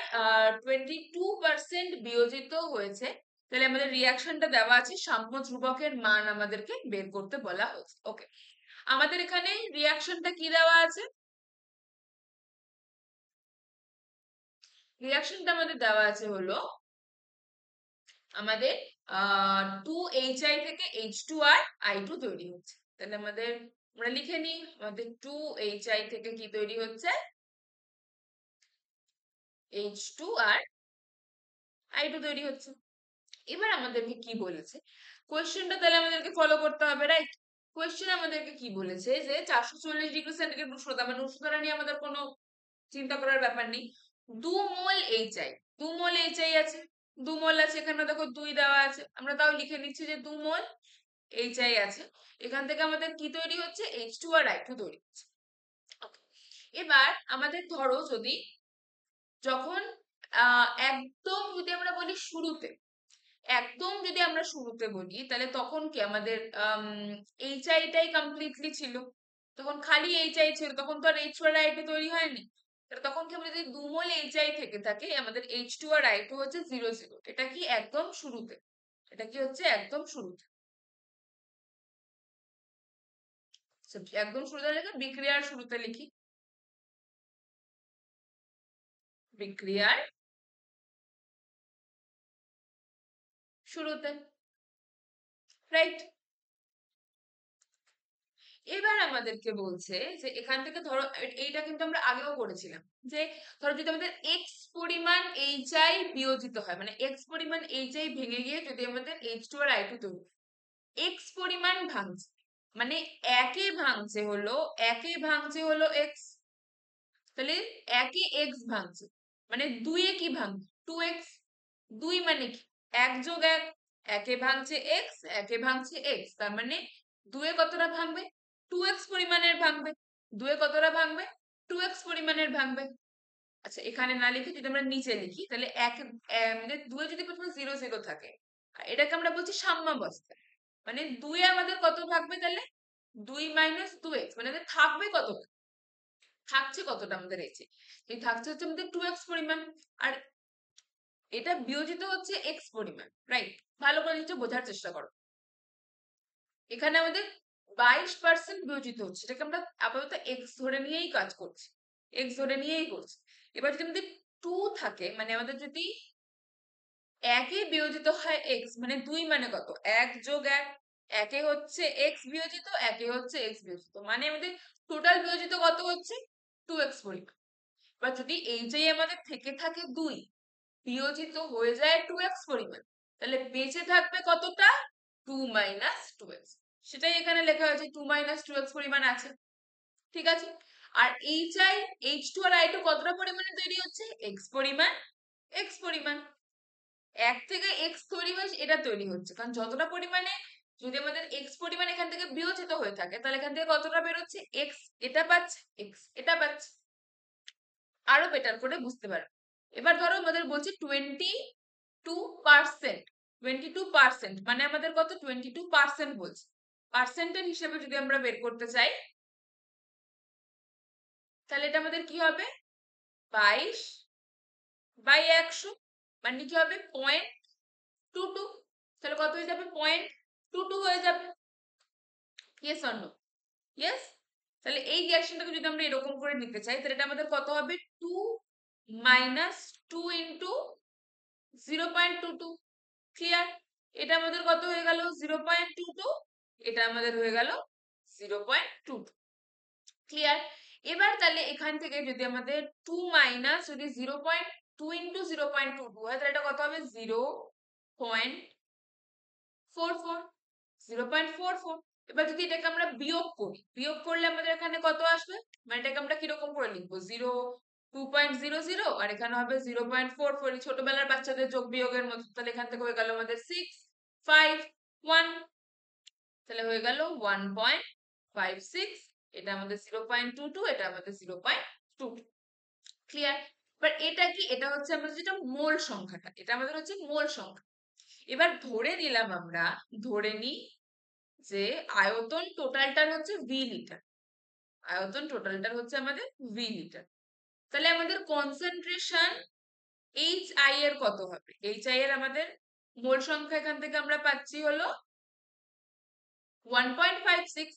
22% বিয়োজিত হয়েছে। তাহলে আমাদের রিয়াকশনটা দেওয়া আছে, সাম্য ধ্রুবকের মান আমাদেরকে বের করতে বলা হয়েছে। ওকে, আমাদের এখানে রিয়াকশনটা কি দেওয়া আছে? রিয়াকশনটা আমাদের দেওয়া আছে হলো আমাদের 2HI থেকে H2R I2 তৈরি হচ্ছে। তাহলে আমাদের আমরা লিখে নিই, আমাদের 2HI থেকে কি তৈরি হচ্ছে? H2R I2 তৈরি হচ্ছে। এবার আমাদেরকে কি বলেছে, কোয়েশ্চেনটা তাহলে আমাদেরকে ফলো করতে হবে, রাইট? কোয়েশ্চেন আমাদেরকে কি বলেছে যে 440 ডিগ্রি সেন্টিগ্রেড উষ্ণতা, মানে উষ্ণতা নিয়ে আমাদের কোনো চিন্তা করার ব্যাপার নেই। 2 মোল HI, 2 মোল HI আছে, 2 মোল আছে, এখানে দেখো 2 দেওয়া আছে, আমরা তাও লিখে নিচ্ছি যে 2 মোল HI আছে। এখান থেকে আমাদের কি তৈরি হচ্ছে? H2R I2 তৈরি হচ্ছে। এবার আমাদের ধরো যদি যখন একদম যদি আমরা বলি শুরুতে, বলি, তাহলে তখন কি আমাদের HI-টাই কমপ্লিটলি ছিল, তখন খালি HI ছিল, তখন তো আর H2R I2 তৈরি হয়নি। তখন কি আমাদের যদি 2 মোল HI থেকে থাকে, আমাদের H2R I2 হচ্ছে 0 0। এটা কি একদম শুরুতে, এটা কি হচ্ছে একদম শুরুতে। একদম শুরুতে লিখে বিক্রিয়ার শুরুতে লিখি, বিক্রিয়ার শুরুতে, রাইট? এবার আমাদেরকে বলছে যে এখান থেকে ধরো এইটা কিন্তু আমরা আগেও করেছিলাম, যে ধরো যদি আমাদের এক্স পরিমাণ HI বিয়োজিত হয়, মানে এক্স পরিমাণ HI ভেঙে গিয়ে যদি আমাদের H2R I2 তৈরি, এক্স পরিমাণ ভাঙছে, মানে একে ভাঙছে হলো এক্স, তাহলে একে এক্স ভাঙছে, মানে দুইয়ে কি ভাঙছে, 2x। দুই মানে কি, এক যোগ এক, একে ভাঙছে এক্স, একে ভাঙছে এক্স, তার মানে দুয়ে কতটা ভাঙবে, 2x পরিমাণের ভাঙবে। দুয়ে কতটা ভাঙবে, 2x পরিমাণের ভাঙবে। আচ্ছা, এখানে না লিখে যদি আমরা নিচে লিখি, তাহলে এক মানে দুয়ে যদি প্রথমে 0 0 থাকে, আর এটাকে আমরা বলছি সাম্যাবস্থা, মানে দুয়ে আমাদের কত ভাগবে তাহলে, 2 - 2x, মানে আমাদের থাকবে কত, থাকছে কতটা আমাদের এই এই থাকছে হচ্ছে আমাদের 2x পরিমাণ, আর এটা বিয়োজিত হচ্ছে x পরিমাণ, রাইট? ভালো করে একটু বোঝার চেষ্টা করো। এখানে আমাদের 22% বিয়োজিত হচ্ছে, এটাকে আমরা আপাতত x ধরে নিয়েই কাজ করছি, x ধরে নিয়েই করছি। এবার যদি আমাদের 2 থাকে, মানে আমাদের যদি একে বিয়োজিত হয় x, মানে 2 মানে কত, 1 যোগ 1, একে হচ্ছে x বিয়োজিত, একে হচ্ছে x বিয়োজিত, মানে আমাদের টোটাল বিয়োজিত কত হচ্ছে, 2x পরিমাণ। বা যদি এইটাই আমাদের থেকে থাকে 2, বিয়োজিত হয়ে যায় 2x পরিমাণ, তাহলে বেঁচে থাকবে কতটা, 2 - 2x। সেটাই এখানে লেখা হয়েছে, 2 - 2x পরিমাণ আছে, ঠিক আছে। আর H2 আর I2 কতটা পরিমাণে তৈরি হচ্ছে, x পরিমাণ, x পরিমাণ। এক থেকে x তৈরি হয়, এটা তৈরি হচ্ছে, কারণ যতটা পরিমাণে যদি আমাদের x পরিমাণ এখান থেকে বিয়োজিত হয়ে থাকে, তাহলে এখান থেকে কতটা বেরোচ্ছে, x এটা পাচ্ছে, x এটা পাচ্ছে। আরো বেটার করে বুঝতে পারবে। এবার ধরো আমাদের বলছে 22%, 22% মানে আমাদের কত, 22% বলছে। পার্সেন্টের হিসেবে যদি আমরা বের করতে চাই, তাহলে এটা আমাদের কি হবে, 22/100, মানে কি হবে, 0.22। তাহলে কত হয়ে যাবে, 0.22 হয়ে যাবে। Yes or no, yes. তাহলে এই রিয়াকশনটাকে যদি আমরা এরকম করে নিতে চাই, তাহলে এটা আমাদের কত হবে, 2 - 2 ইন্টু 0.22। ক্লিয়ার? এটা আমাদের কত হয়ে গেল, 0.22, এটা আমাদের হয়ে গেল 0.22। ক্লিয়ার? এবার তাহলে এখান থেকে যদি আমাদের 2 মাইনাস যদি 0.2 ইন্টু 0.22 হয়, তাহলে এটা কত হবে, 0.44, 0.44। এবার যদি এটাকে আমরা বিয়োগ করি, বিয়োগ করলে আমাদের এখানে কত আসবে, মানে এটাকে আমরা কিরকম করে লিখবো, 2.00, আর এখানে হবে 0.44, ছোটবেলার বাচ্চাদের যোগ বিয়োগের মতো। তাহলে এখান থেকে হয়ে গেল আমাদের 651, তাহলে হয়ে গেল 1.56, এটা আমাদের 0.22, এটা আমাদের 0.22। ক্লিয়ার? বাট এটা কি, এটা হচ্ছে আমাদের যেটা মোল সংখ্যাটা, এটা আমাদের হচ্ছে মোল সংখ্যা। এবার ধরে নিলাম আমরা, ধরে নিই যে আয়তন টোটালটার হচ্ছে ভি লিটার, আয়তন টোটালটার হচ্ছে আমাদের ভি লিটার। তাহলে আমাদের কনসেন্ট্রেশন এইচ আই এর কত হবে, এইচ আই এর আমাদের মোল সংখ্যা এখান থেকে আমরা পাচ্ছি হলো 1.56।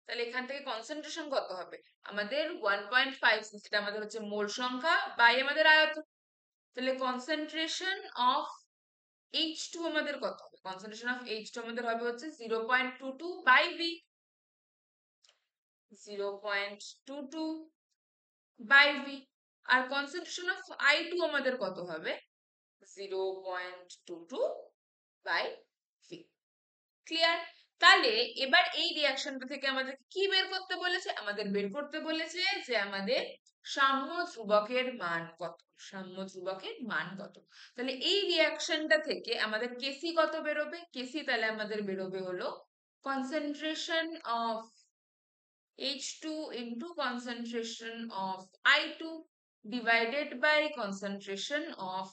তাহলে এখান থেকে কনসেন্ট্রেশন কত হবে আমাদের, 1.56, এটা আমাদের হচ্ছে মোল সংখ্যা বাই আমাদের আয়তন। তাহলে কনসেন্ট্রেশন অফ H2 আমাদের কত হবে, কনসেন্ট্রেশন অফ H2 আমাদের হবে হচ্ছে 0.22 বাই ভি, 0.22 বাই ভি। আর কনসেন্ট্রেশন অফ I2 আমাদের কত হবে, 0.22 বাই ভি। ক্লিয়ার? তাহলে এবার এই রিয়াকশনটা থেকে আমাদের কি বের করতে বলেছে, আমাদের বের করতে বলেছে যে আমাদের সাম্য ধ্রুবকের মান কত, সাম্য ধ্রুবকের মান কত। তাহলে এই রিয়াকশনটা থেকে আমাদের কেসি কত বেরোবে, কেসি তাহলে আমাদের বেরোবে হলো concentration of H2 into concentration of I2 divided by concentration of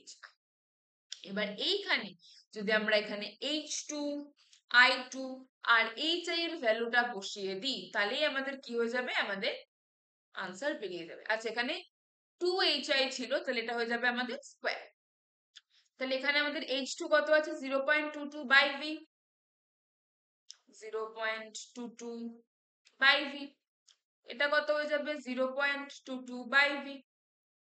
H। এবার এইখানে যদি আমরা এখানে H2, I2 আর HI এর ভ্যালুটা বসিয়ে দিই, তাহলেই আমাদের কি হয়ে যাবে, আমাদের আনসার বেরিয়ে যাবে। আচ্ছা, এখানে 2HI ছিল, তাহলে এটা হয়ে যাবে আমাদের স্কোয়ার। তাহলে এখানে আমাদের H2 কত আছে, 0.22 বাই ভি, 0.22 বাই ভি, এটা কত হয়ে যাবে, 0.22 বাই ভি,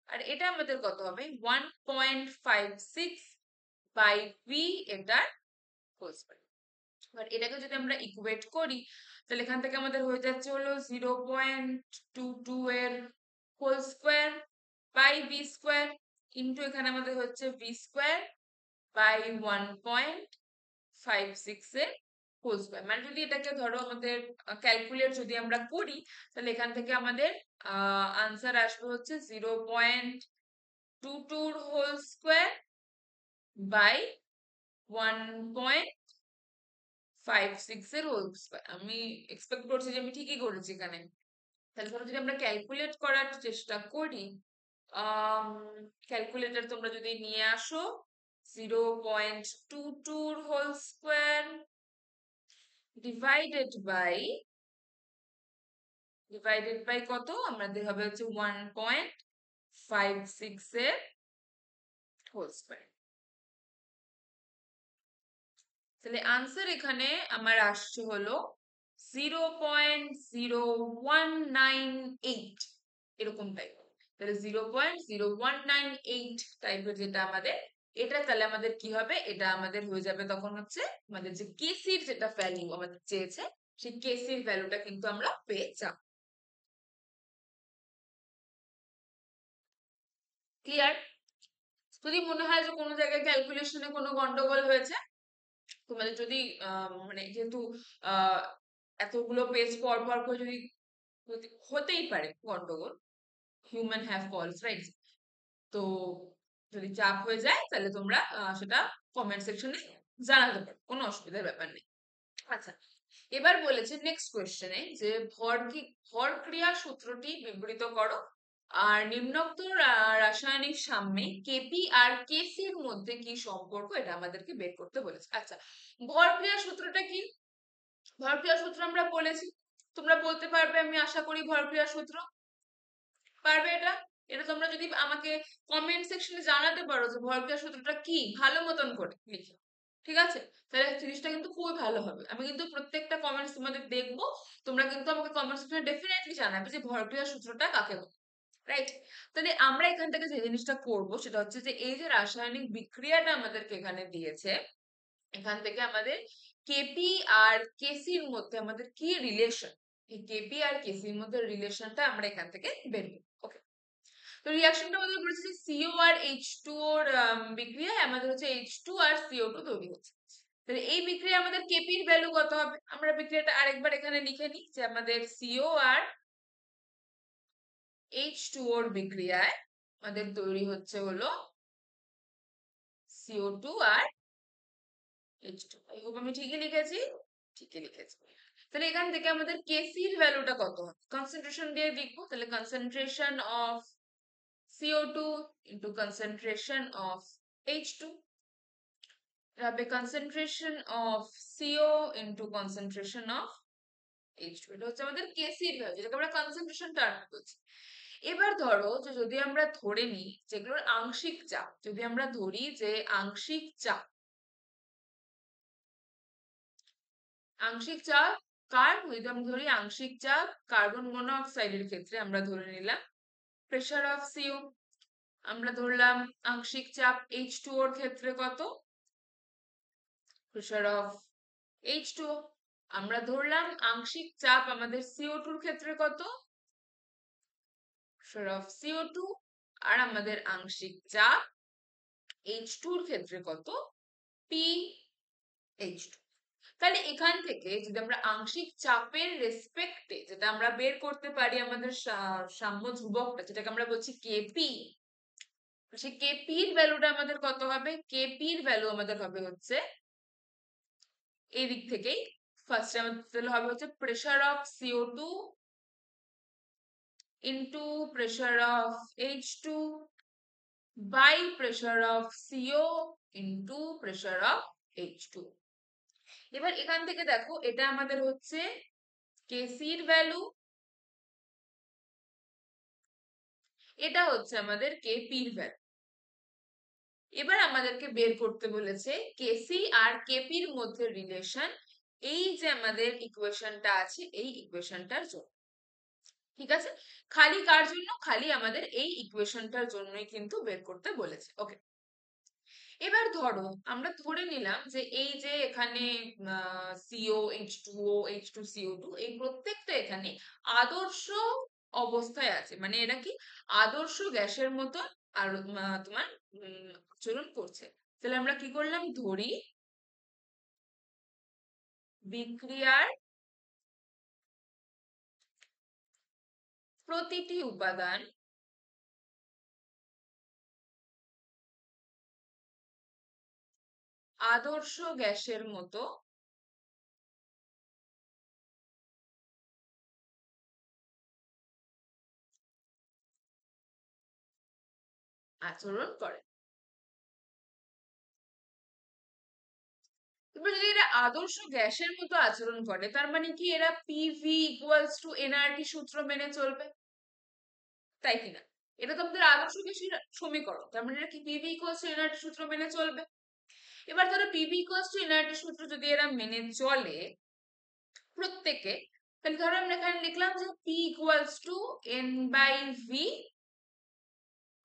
আর এটা আমাদের কত হবে, 1.56 বাই ভি, এটার হোল স্কয়ার। এবার এটাকে যদি আমরা ইকুয়েট করি, তাহলে এখান থেকে আমাদের হয়ে যাচ্ছে হলো 0.22 এর whole square by V square into এখানে আমাদের হচ্ছে ভি স্কয়ার বাই 1.56 এর হোল স্কোয়ার। মানে যদি এটাকে ধরো আমাদের ক্যালকুলেট যদি আমরা করি, তাহলে এখান থেকে আমাদের আনসার আসবে হচ্ছে 0.22 হোল স্কোয়ার বাই 1.56 এর হোল স্কোয়ার। আমি এক্সপেক্ট করছি যে আমি ঠিকই করেছি এখানে। তাহলে ধরো যদি আমরা ক্যালকুলেট করার চেষ্টা করি, ক্যালকুলেটর তোমরা যদি নিয়ে আসো, 0.22 হোল স্কোয়ার ডিভাইডেড বাই কত, আমাদের হবে হচ্ছে 1.56 এর হোল স্কোয়ার। তাহলে আনসার এখানে আমার আসছে হলো 0.0198 এরকম টাইপ। তাহলে 0.0198 টাইপের যেটা আমাদের, এটা তাহলে আমাদের কি হবে, এটা আমাদের হয়ে যাবে তখন হচ্ছে আমাদের যে কেসির যেটা ভ্যালু আমাদের চেয়েছে, সেই কেসির ভ্যালুটা কিন্তু আমরা পেয়ে যাব। ক্লিয়ার? যদি মনে হয় যে কোনো জায়গায় ক্যালকুলেশনে কোনো গন্ডগোল হয়েছে, তোমাদের যদি মানে যেহেতু আহ এতগুলো পেজ পর পর করে যদি হতেই পারে গন্ডগোল, হিউম্যান হ্যাভ ফলস, রাইট? তো যদি চাপ হয়ে যায় তাহলে তোমরা সেটা কমেন্ট সেকশনে জানাতে পারো, কোনো অসুবিধার ব্যাপার নেই। আচ্ছা, এবার বলেছে নেক্সট কোয়েশ্চেনে যে ভর ক্রিয়া সূত্রটি বিবৃত করো, আর নিম্নোক্ত রাসায়নিক সাম্যে কেপি আর কেসির মধ্যে কি সম্পর্ক, এটা আমাদেরকে বের করতে বলেছে। আচ্ছা, ভর ক্রিয়া সূত্রটা কি? ভর ক্রিয়া সূত্র আমরা বলেছি, তোমরা বলতে পারবে আমি আশা করি ভর ক্রিয়া সূত্র। পারবে এটা? এটা তোমরা যদি আমাকে কমেন্ট সেকশনে জানাতে পারো যে ভর ক্রিয়া সূত্রটা কি, ভালো মতন করে লিখে, ঠিক আছে? তাহলে জিনিসটা কিন্তু খুবই ভালো হবে। আমি কিন্তু প্রত্যেকটা কমেন্টস তোমাদের দেখবো, তোমরা কিন্তু আমাকে কমেন্ট সেকশনে ডেফিনেটলি জানাবে যে ভর ক্রিয়া সূত্রটা কাকে বলে, রাইট? তাহলে আমরা এখান থেকে যে জিনিসটা করব সেটা হচ্ছে যে এই যে রাসায়নিক বিক্রিয়াটা আমাদেরকে এখানে দিয়েছে, এখান থেকে আমাদের কেপি আর কেসির মধ্যে আমাদের কি রিলেশন, এই কেপি আর কেসির মধ্যে রিলেশনটা আমরা এখান থেকে বের করব। ওকে, তো রিঅ্যাকশনটা আমাদের বলেছে যে সিও আর এইচ টু ওর বিক্রিয়ায় আমাদের হচ্ছে এইচ টু আর সিও টু তৈরি হচ্ছে। তাহলে এই বিক্রিয়া আমাদের কেপির ভ্যালু কত হবে, আমরা বিক্রিয়াটা আরেকবার এখানে লিখে নিই যে আমাদের সিও আর এইচ টু ওর বিক্রিয়ায় আমাদের তৈরি হচ্ছে হলো সিও টু আর এইচ টু। আই হোপ আমি ঠিকই লিখেছি, ঠিকই লিখেছি। তাহলে এখান থেকে আমাদের কেসির ভ্যালুটা কত হবে, কনসেন্ট্রেশন দিয়ে লিখবো। তাহলে concentration of CO2 into concentration of H2 হবে concentration of CO into concentration of H2। এটা হচ্ছে আমাদের কেসির ভ্যালু, যেটাকে আমরা কনসেন্ট্রেশন টার্ম বলছি। এবার ধরো যে যদি আমরা ধরে নিই যেগুলোর আংশিক চাপ, যদি আমরা ধরি যে আংশিক চাপ কার, যদি আমরা ধরি আংশিক চাপ কার্বন মনোঅক্সাইডের ক্ষেত্রে আমরা ধরে নিলাম প্রেসার অফ সিও, আমরা ধরলাম আংশিক চাপ H2 ওর ক্ষেত্রে কত, প্রেসার অফ H2, আমরা ধরলাম আংশিক চাপ আমাদের CO2 এর ক্ষেত্রে কত, প্রেসার অফ CO2, আর আমাদের আংশিক চাপ H2 এর ক্ষেত্রে কত, PH2। তাহলে এখান থেকে যদি আমরা আংশিক চাপের রেসপেক্টে যেটা আমরা বের করতে পারি আমাদের সাম্য ধ্রুবকটা, যেটাকে আমরা বলছি কেপি, সেই কেপির ভ্যালুটা আমাদের কত হবে, কেপির ভ্যালু আমাদের হবে হচ্ছে এই দিক থেকেই ফার্স্টে আমাদের হবে হচ্ছে pressure of CO2 into pressure of H2 by pressure of CO into pressure of H2। এবার এখান থেকে দেখো এটা আমাদের হচ্ছে কেসির ভ্যালু, এটা হচ্ছে আমাদের কেপির ভ্যালু। এবার আমাদেরকে বের করতে বলেছে কেসি আর কেপির মধ্যে রিলেশন, এই যে আমাদের ইকুয়েশনটা আছে এই ইকুয়েশনটার জন্য, ঠিক আছে? খালি কার জন্য, খালি আমাদের এই ইকুয়েশনটার জন্যই কিন্তু বের করতে বলেছে। ওকে, এবার ধরো আমরা ধরে নিলাম যে এই যে এখানে সিও এইচ টু ও এইচ টু সিও টু এই প্রত্যেকটা এখানে আদর্শ অবস্থায় আছে, মানে এটা কি আদর্শ গ্যাসের মতো আর তোমার আচরণ করছে। তাহলে আমরা কি করলাম, ধরি বিক্রিয়ার প্রতিটি উপাদান আদর্শ গ্যাসের মতো আচরণ করে। এবার যদি এরা আদর্শ গ্যাসের মতো আচরণ করে, তার মানে কি এরা পিভি ইকুয়ালস টু এনআরটি সূত্র মেনে চলবে, তাই কিনা? এটা তো আমাদের আদর্শ গ্যাসের সমীকরণ, তার মানে এরা কি পিভি ইকুয়ালস টু এনআরটি সূত্র মেনে চলবে। এবার ধরো পিভি ইকুয়ালস টু এনআরটি সূত্র যদি এরা মেনে চলে প্রত্যেকে, তাহলে ধরো আমরা এখানে লিখলাম যে P equals to n by V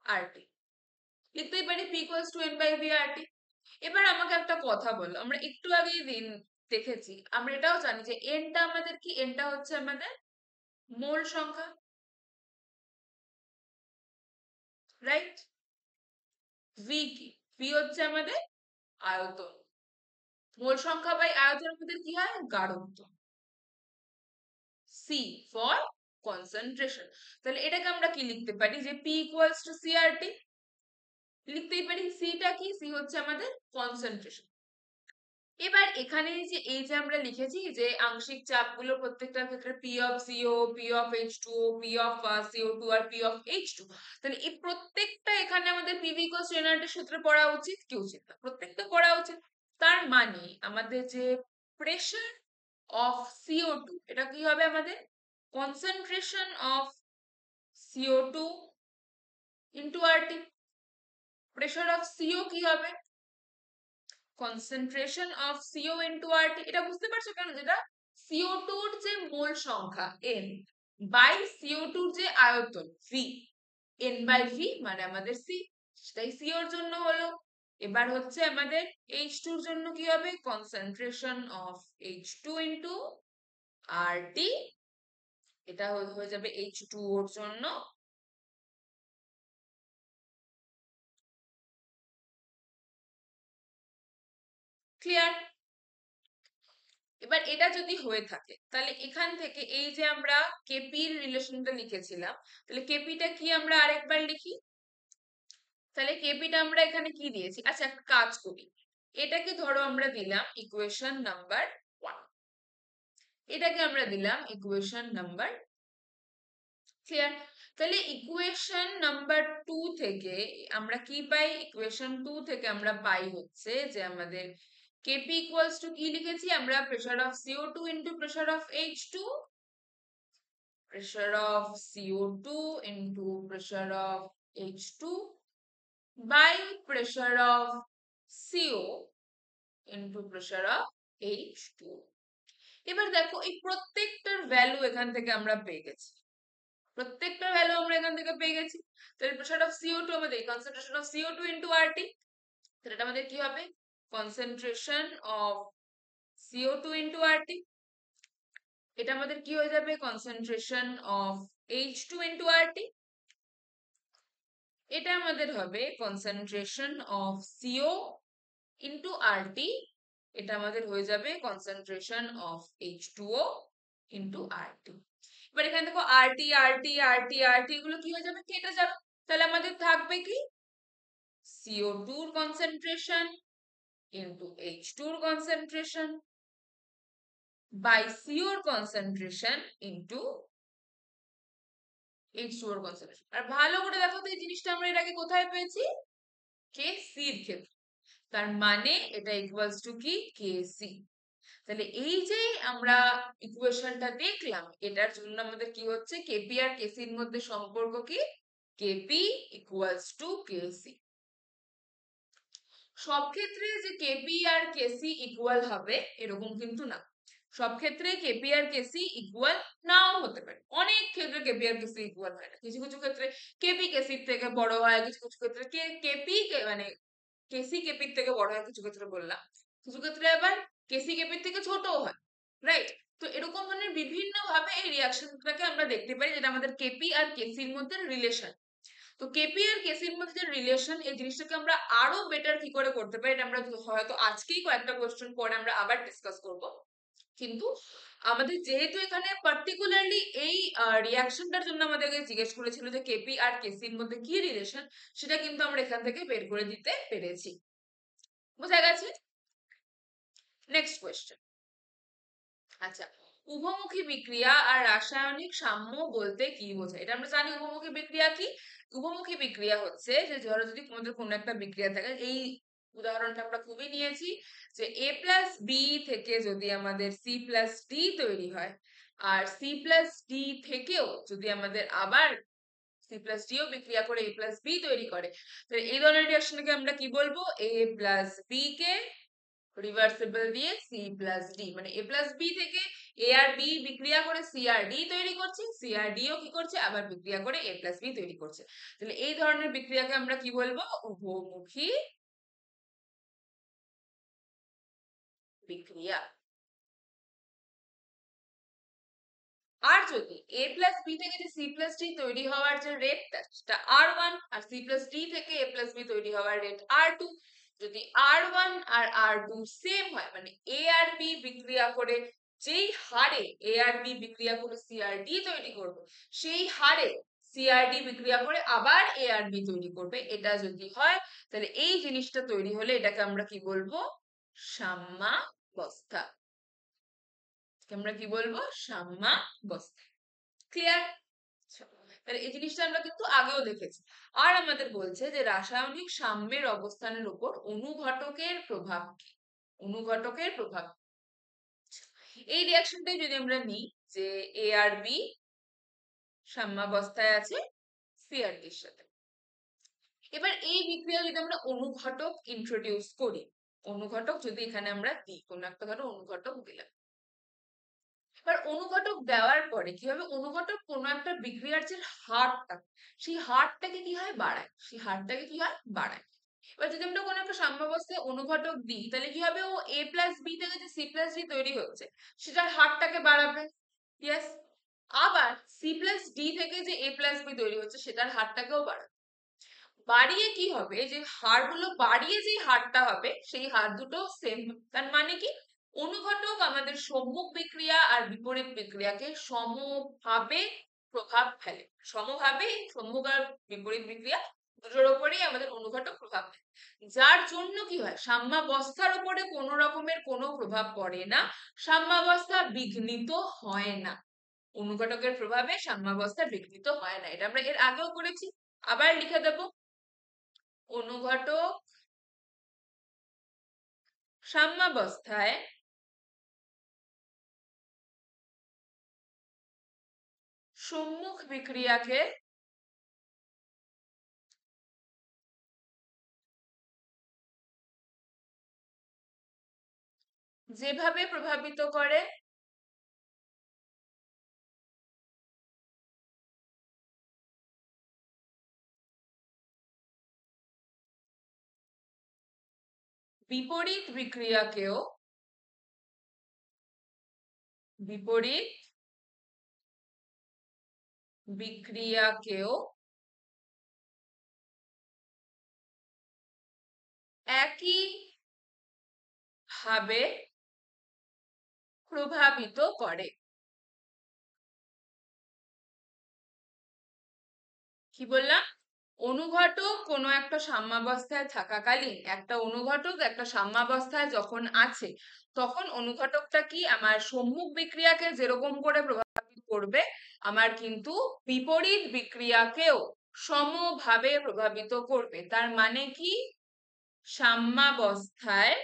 R T, লিখতেই পারি P equals to n by V R T. এবার আমাকে একটা কথা বলো, আমরা একটু আগে দিন দেখেছি, আমরা এটাও জানি যে এনটা আমাদের কি, এনটা হচ্ছে আমাদের মোল সংখ্যা, রাইট? ভি কি, ভি হচ্ছে আমাদের আয়তন, মোল সংখ্যা বাই আয়তন আমাদের কি হয়, গাঢ়ত্ব। C for concentration. তাহলে এটাকে আমরা কি লিখতে পারি, যে পি ইকুয়ালস টু সিআরটি, লিখতেই পারি। সিটা কি, সি হচ্ছে আমাদের কনসেন্ট্রেশন। এবার এখানে যে এই যে আমরা লিখেছি যে আংশিক চাপগুলো প্রত্যেকটার ক্ষেত্রে P of CO, P of H two, P of CO two আর পি অফ এইচ টু, তাহলে এই প্রত্যেকটা এখানে আমাদের পিভি ইকুয়ালস টু এনআরটির সূত্রে পড়া উচিত কি উচিত না, প্রত্যেকটা পড়া উচিত। তার মানে আমাদের যে প্রেসার অফ সিও টু, এটা কি হবে আমাদের concentration of CO two into RT. Pressure of CO কি হবে, concentration of CO into RT. এটা বুঝতে পারছো কেন, যেটা সিও টুর যে মোল সংখ্যা এন বাই সিও টুর যে আয়তন ভি, এন বাই ভি মানে আমাদের সি, সেটাই সিওর জন্য হলো। এবার হচ্ছে আমাদের এইচ টুর জন্য কি হবে, concentration of H two into RT, এটা হয়ে যাবে এইচ টু ওর জন্য। ক্লিয়ার? এবার এটা যদি হয়ে থাকে, তাহলে এখান থেকে এই যে আমরা কেপির রিলেশনটা লিখেছিলাম, তাহলে কেপিটা কি আমরা আরেকবার লিখি। তাহলে কেপিটা আমরা এখানে কি দিয়েছি, আচ্ছা একটা কাজ করি, এটাকে ধরো আমরা দিলাম ইকুয়েশন নাম্বার 1, এটাকে আমরা দিলাম ইকুয়েশন নাম্বার। ক্লিয়ার? তাহলে ইকুয়েশন নাম্বার 2 থেকে আমরা কি পাই, ইকুয়েশন 2 থেকে আমরা পাই হচ্ছে যে আমাদের কেপি ইকুয়ালস টু কি লিখেছি আমরা, pressure of CO2 into pressure of H2, pressure of CO2 into pressure of H2 by pressure of CO into pressure of H2। এবার দেখো এই প্রত্যেকটার ভ্যালু এখান থেকে আমরা পেয়ে গেছি, প্রত্যেকটার ভ্যালু আমরা এখান থেকে পেয়ে গেছি। তাহলে প্রেসার অফ CO2 আমাদের concentration of CO2 into RT, তাহলে এটা আমাদের কি হবে, concentration of CO2 into RT। এটা আমাদের কি হয়ে যাবে, concentration of H2 into RT। এটা আমাদের হবে concentration of CO into RT, এটা আমাদের হয়ে যাবে concentration of H2O into RT. এবার এখানে দেখো আরটি আরটি আরটি আরটি এগুলো কি হয়ে যাবে, কেটে যাবে। তাহলে আমাদের থাকবে কি, CO2 এর কনসেন্ট্রেশন ইন্টু H2 এর কনসেন্ট্রেশন বাই CO এর কনসেন্ট্রেশন ইন্টু H2 এর কনসেন্ট্রেশন। আর ভালো করে দেখো তো এই জিনিসটা আমরা এর আগে কোথায় পেয়েছি, কে সি এর ক্ষেত্রে, তার মানে এটা ইকুয়ালস টু কি, কে সি। তাহলে এই যে আমরা ইকুয়েশনটা দেখলাম, এটার জন্য আমাদের কি হচ্ছে, কেপি আর কেসির মধ্যে সম্পর্ক কি, কেপি ইকুয়ালস টু কেসি। সব ক্ষেত্রে যে কেপি আর কেসি ইকুয়াল হবে এরকম কিন্তু না, সব ক্ষেত্রে কেপি আর কেসি ইকুয়াল নাও হতে পারে, অনেক ক্ষেত্রে কেপি আর কেসি ইকুয়াল হয় না, কিছু কিছু ক্ষেত্রে কেপি কেসির থেকে বড় হয়, কিছু কিছু ক্ষেত্রে কেপি মানে কেসি কেপির থেকে বড় হয় কিছু ক্ষেত্রে বললাম, কিছু ক্ষেত্রে আবার কেসি কেপির থেকে ছোটও হয়, রাইট? তো এরকম মানে বিভিন্ন ভাবে এই রিয়াকশনটাকে আমরা দেখতে পারি, যেটা আমাদের কেপি আর কেসির মধ্যে রিলেশন। তো কেপি আর কেসির মধ্যে যে রিলেশন, এই জিনিসটাকে আমরা আরো বেটার কি করে করতে পারি, এটা আমরা হয়তো আজকেই কয়েকটা কোয়েশ্চেন পরে আমরা আবার ডিসকাস করব। কিন্তু আমাদের যেহেতু এখানে পার্টিকুলারলি এই রিয়াকশনটার জন্য আমাদেরকে জিজ্ঞেস করেছিল যে কেপি আর কেসির মধ্যে কি রিলেশন, সেটা কিন্তু আমরা এখান থেকে বের করে দিতে পেরেছি। বোঝা গেছে? Next question. আচ্ছা, উভমুখী বিক্রিয়া আর রাসায়নিক সাম্য বলতে কি বোঝায়? এটা আমরা জানি উভমুখী বিক্রিয়া কি। উভমুখী বিক্রিয়া হচ্ছে যে ধরো যদি তোমাদের কোনো একটা বিক্রিয়া থাকে, এই উদাহরণটা আমরা খুবই নিয়েছি, যে এ প্লাস বি থেকে যদি আমাদের সি প্লাস ডি তৈরি হয়, আর সি প্লাস ডি থেকেও যদি আমাদের আবার সি প্লাস ডিও বিক্রিয়া করে এ প্লাস বি তৈরি করে, তাহলে এই ধরনের রিয়াকশনকে আমরা কি বলবো? এ প্লাস বি কে রিভার্সিবল দিয়ে সি প্লাস ডি, মানে এ প্লাস বি থেকে এ আর বি বিক্রিয়া করে সি আর ডি তৈরি করছে, সি আর ডিও কি করছে আবার বিক্রিয়া করে এ প্লাস বি তৈরি করছে। তাহলে এই ধরনের বিক্রিয়াকে আমরা কি বলবো? উভমুখী বিক্রিয়া। আর যদি এ প্লাস বি থেকে যে সি প্লাস ডি তৈরি হওয়ার যে রেটটা সেটা আর1, আর সি প্লাস ডি থেকে এ প্লাস বি তৈরি হওয়ার রেট আর2, যদি আর1 আর আর2 সেম হয়, মানে এ আর বি বিক্রিয়া করে যেই হারে এ আর বি বিক্রিয়া করে সি আর ডি তৈরি করবে, সেই হারে সি আর ডি বিক্রিয়া করে আবার এ আর বি তৈরি করবে, এটা যদি হয়, তাহলে এই জিনিসটা তৈরি হলে এটাকে আমরা কি বলবো? সাম্যাবস্থা। আমরা কি বলবো? সাম্যাবস্থা। ক্লিয়ার? তাহলে এই জিনিসটা আমরা কিন্তু আগেও দেখেছি। আর আমাদের বলছে যে রাসায়নিক সাম্যের অবস্থানের উপর অনুঘটকের প্রভাব কি? অনুঘটকের প্রভাব, এই রিয়াকশনটাই যদি আমরা নিই যে এ আর বি সাম্যাবস্থায় আছে সি আর ডির সাথে, এবার এই বিক্রিয়া যদি আমরা অনুঘটক ইন্ট্রোডিউস করি, অনুঘটক যদি এখানে আমরা দিই, কোনো একটা ধরো অনুঘটক দিলাম, এবার অনুঘটক দেওয়ার পরে কি হবে? অনুঘটক কোনো একটা বিক্রিয়ার যে হারটা, সেই হারটাকে কি হয়? বাড়ায়। সেই হারটাকে কি হয়? বাড়ায়। এবার যদি আমরা কোনো একটা সাম্যাবস্থায় অনুঘটক দিই, তাহলে কি হবে? ও এ প্লাস বি থেকে যে সি প্লাস ডি তৈরি হচ্ছে সেটার হারটাকে বাড়াবে। ইয়েস। আবার সি প্লাস ডি থেকে যে এ প্লাস বি তৈরি হচ্ছে সেটার হারটাকেও বাড়াবে। বাড়িয়ে কি হবে? যে হারগুলো বাড়িয়ে যে হারটা হবে সেই হার দুটো সেম। তার মানে কি? অনুঘটক আমাদের সম্মুখ বিক্রিয়া আর বিপরীত বিক্রিয়াকে সমভাবে প্রভাব ফেলে। সমভাবে সম্মুখ আর বিপরীত বিক্রিয়া দুটোর উপরেই আমাদের অনুঘটক প্রভাব ফেলে, যার জন্য কি হয়? সাম্যাবস্থার উপরে কোনো রকমের কোনো প্রভাব পড়ে না, সাম্যাবস্থা বিঘ্নিত হয় না। অনুঘটকের প্রভাবে সাম্যাবস্থা বিঘ্নিত হয় না, এটা আমরা এর আগেও করেছি। আবার লিখে দেবো, অনুঘটক সাম্যাবস্থায় সম্মুখ বিক্রিয়াকে যেভাবে প্রভাবিত করে বিপরীত বিক্রিয়াকেও বিপরীত বিক্রিয়াকেও একই ভাবে প্রভাবিত করে। কি বললাম? অনুঘটক কোনো একটা সাম্যাবস্থায় থাকাকালীন, একটা অনুঘটক একটা সাম্যাবস্থায় যখন আছে, তখন অনুঘটকটা কি আমার সম্মুখ বিক্রিয়াকে যেরকম করে প্রভাবিত করবে, আমার কিন্তু বিপরীত বিক্রিয়াকেও সমভাবে প্রভাবিত করবে। তার মানে কি? সাম্যাবস্থায়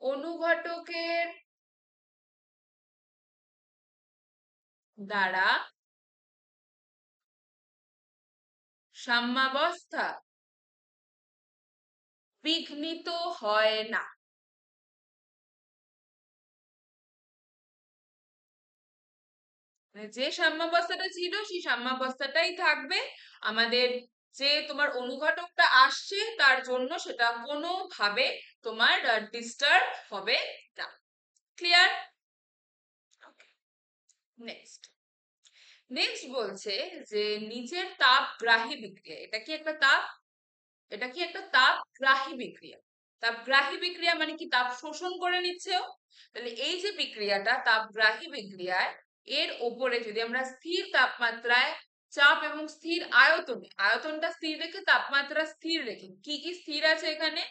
অনুঘটকের দ্বারা সাম্যাবস্থা বিঘ্নিত হয় না। মানে যে সাম্যাবস্থাটা ছিল সেই সাম্যাবস্থাটাই থাকবে, আমাদের যে তোমার অনুঘটকটা আসছে তার জন্য সেটা কোনোভাবে তোমার ডিস্টার্ব হবে না। ক্লিয়ার? নেক্সট। নেক্সট বলছে যে নিচের তাপগ্রাহী বিক্রিয়া, এটা কি একটা তাপ? এটা কি একটা তাপগ্রাহী বিক্রিয়া? তাপগ্রাহী বিক্রিয়া মানে কি তাপ শোষণ করে নিচ্ছে ও। তাহলে এই যে বিক্রিয়াটা তাপগ্রাহী বিক্রিয়ায় এর ওপরে যদি আমরা স্থির তাপমাত্রায় চাপ এবং স্থির আয়তনে, আয়তনটা স্থির রেখে তাপমাত্রা স্থির রেখে, কি কি স্থির আছে এখানে,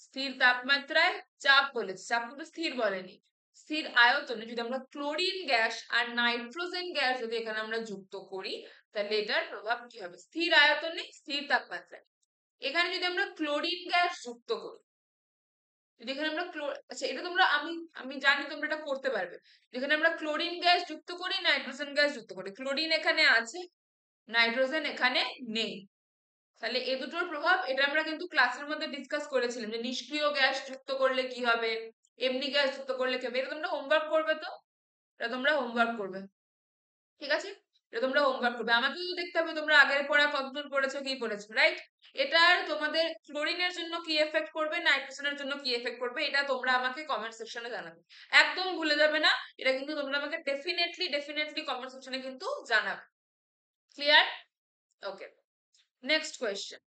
স্থির তাপমাত্রায় চাপ বলেছে, চাপ কিন্তু স্থির বলেনি, স্থির আয়তনে যদি আমরা ক্লোরিন গ্যাস আর নাইট্রোজেন গ্যাস যদি এখানে আমরা যুক্ত করি, তাহলে এটার প্রভাব কি হবে, স্থির আয়তনে স্থির তাপমাত্রায়। এখানে যদি আমরা ক্লোরিন গ্যাস যুক্ত করি, যেখানে আমরা আচ্ছা এটা তোমরা, আমি আমি জানি তোমরা এটা করতে পারবে, যেখানে আমরা ক্লোরিন গ্যাস যুক্ত করি নাইট্রোজেন গ্যাস যুক্ত করি, ক্লোরিন এখানে আছে নাইট্রোজেন এখানে নেই, তাহলে এ দুটোর প্রভাব এটা আমরা কিন্তু ক্লাসের মধ্যে ডিসকাস করেছিলাম যে নিষ্ক্রিয় গ্যাস যুক্ত করলে কি হবে, এমনি গ্যাস যুক্ত করলে কি হবে, এটা তোমরা হোমওয়ার্ক করবে তো, এটা তোমরা হোমওয়ার্ক করবে, ঠিক আছে, এটা তোমরা হোমওয়ার্ক করবে, আমাকেও তো দেখতে হবে তোমরা আগের পড়া কতদূর পড়েছো কি পড়েছো, রাইট। এটার তোমাদের ক্লোরিনের জন্য কি এফেক্ট করবে, নাইট্রোজেনের জন্য কি এফেক্ট করবে, এটা তোমরা আমাকে কমেন্ট সেকশনে জানাবে, একদম ভুলে যাবে না, এটা কিন্তু তোমরা আমাকে ডেফিনেটলি ডেফিনেটলি কমেন্ট সেকশনে কিন্তু জানাবে, ক্লিয়ার, ওকে। নেক্সট কোয়েশ্চেন,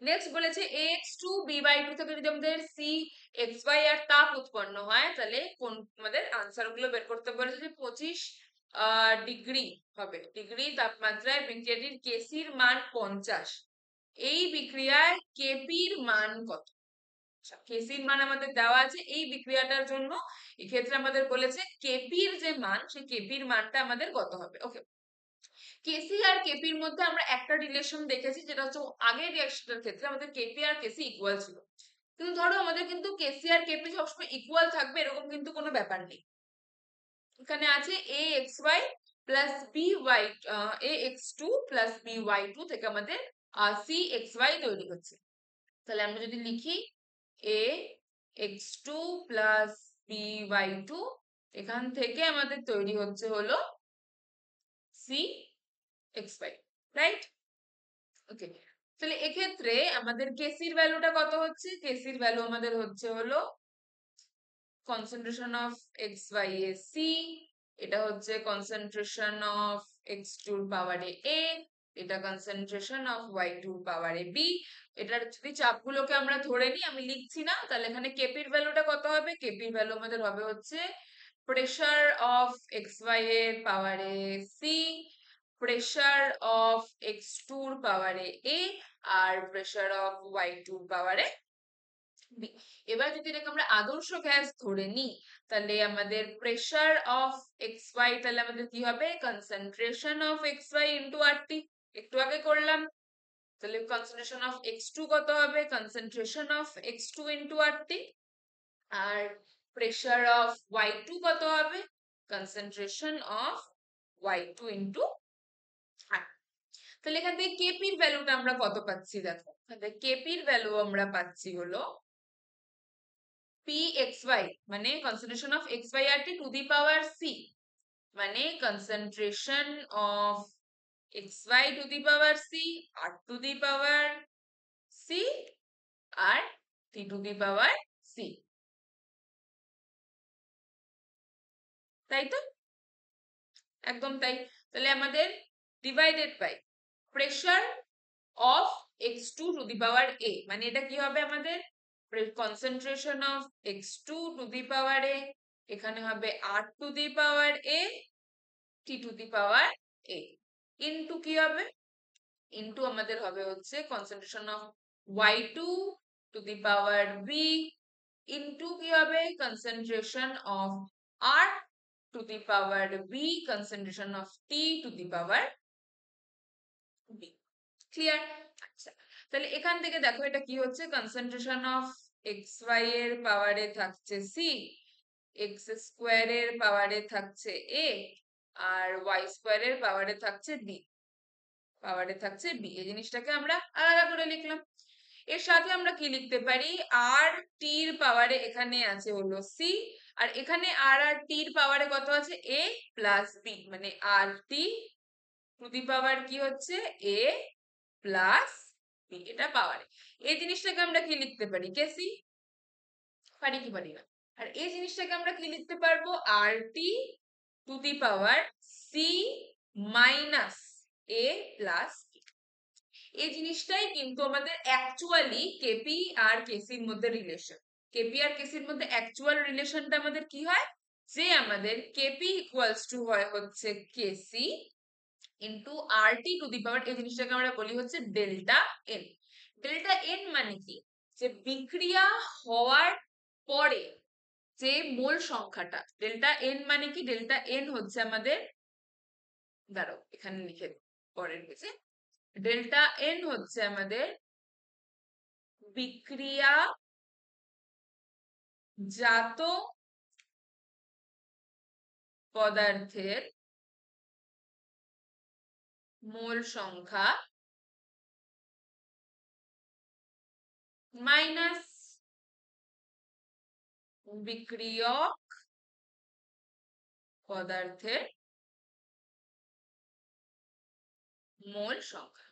নেক্সট বলেছে ax2b/2 থেকে যদি আমাদের cxy আর তাপ উৎপন্ন হয়, তাহলে কোন আমাদের আনসার গুলো বের করতে বলেছে যে 25 ডিগ্রি হবে, ডিগ্রি তাপমাত্রায় বিক্রিয়াটির কেসির মান 50, এই বিক্রিয়ায় কেপির মান কত, কেসির মান আমাদের দেওয়া আছে এই বিক্রিয়াটার জন্য, এক্ষেত্রে আমাদের বলেছে কেপির যে মান সেই কেপির মানটা আমাদের কত হবে, ওকে। কেসি আর কেপির মধ্যে আমরা একটা রিলেশন দেখেছি, যেটা হচ্ছে আগের রিঅ্যাকশনের ক্ষেত্রে আমাদের কেপি আর কেসি ইকুয়াল ছিল, কিন্তু ধরো আমাদের কিন্তু কেসি আর কেপি সবসময় ইকুয়াল থাকবে এরকম কিন্তু কোনো ব্যাপার নেই, এখানে আছে a x y plus b y, a x two plus b y two থেকে আমাদের সি এক্স ওয়াই তৈরি হচ্ছে, তাহলে আমরা যদি লিখি a x two plus b y two, এখান থেকে আমাদের তৈরি হচ্ছে হলো c x y, right, okay. তাহলে এক্ষেত্রে আমাদের কেসির ভ্যালুটা কত হচ্ছে, কেসির ভ্যালু আমাদের হচ্ছে হলো concentration of X by A C, এটা হচ্ছে কনসেন্ট্রেশন অফ এক্স টুর পাওয়ারে এ, এটা কনসেন্ট্রেশন অফ ওয়াই টুর পাওয়ারে বি, এটার যদি চাপগুলোকে আমরা ধরে নিই, আমি লিখছি না, তাহলে এখানে কেপির ভ্যালুটা কত হবে, কেপির ভ্যালু আমাদের হবে হচ্ছে প্রেসার অফ এক্স ওয়াই এর পাওয়ারে সি, প্রেসার অফ এক্স টুর পাওয়ারে এ, আর প্রেসার অফ ওয়াই টুর পাওয়ারে বি। এবার যদি এটাকে আমরা আদর্শ গ্যাস ধরে নিই, তাহলে আমাদের প্রেসার অফ এক্স ওয়াই, তাহলে আমাদের কি হবে, concentration of x y into R T, একটু আগে করলাম, তাহলে কনসেন্ট্রেশন অফ এক্স টু কত হবে, concentration of x two into R T, আর প্রেসার অফ ওয়াই টু কত হবে, concentration of y two into R. তাহলে এখান থেকে কেপির ভ্যালুটা আমরা কত পাচ্ছি, দেখো এখান থেকে কেপির ভ্যালু আমরা পাচ্ছি হলো pxy মানে concentration of x by rt to the power c, মানে concentration of xy to the power c, r to the power c, R t to the power c, তাই তো, একদম তাই। তাহলে আমাদের divided by pressure of x2 to the power a, মানে এটা কি হবে আমাদের concentration of x2 to the power a, এখানে হবে r to the power a, t to the power a, into কি হবে, ইনটু আমাদের হবে হচ্ছে concentration of y2 to the power b, into কি হবে concentration of r to the power b, concentration of t to the power b, clear. আচ্ছা, তাহলে এখান থেকে দেখো এটা কি হচ্ছে, কনসেন্ট্রেশন অফ এক্স ওয়াই এর পাওয়ারে থাকছে সি, এক্স স্কোয়ার এর পাওয়ারে থাকছে এ, আর ওয়াই স্কোয়ার এর পাওয়ারে থাকছে বি, পাওয়ারে থাকছে বি, এই জিনিসটাকে আমরা আলাদা করে লিখলাম। এর সাথে আমরা কি লিখতে পারি, আর টির পাওয়ারে এখানে আছে হলো সি, আর এখানে আর আর টির পাওয়ারে কত আছে এ প্লাস বি, মানে আর টি টু দি পাওয়ার কি হচ্ছে এ প্লাস বি, এটা পাওয়ারে, এই জিনিসটাকে আমরা কি লিখতে পারি, কেসি, পারি কি পারি না, আর এই জিনিসটাকে আমরা কি লিখতে পারবো, R T to the power c minus a plus b, এই জিনিসটাই কিন্তু আমাদের অ্যাকচুয়ালি কেপি আর কেসির মধ্যে রিলেশন। কেপি আর কেসির মধ্যে অ্যাকচুয়াল রিলেশনটা আমাদের কি হয়, যে আমাদের কেপি ইকুয়ালস টু হয় হচ্ছে কেসি into R T to the পাওয়ার, এই জিনিসটাকে আমরা বলি হচ্ছে ডেল্টা এন। ডেল্টা এন মানে কি, যে বিক্রিয়া হওয়ার পরে যে মোল সংখ্যাটা, ডেল্টা এন মানে কি, ডেল্টা এন হচ্ছে আমাদের, দাঁড়াও এখানে লিখে পরের পেজে, ডেল্টা এন হচ্ছে আমাদের বিক্রিয়া জাত পদার্থের মোল সংখ্যা মাইনাস বিক্রিয়ক পদার্থের মোল সংখ্যা।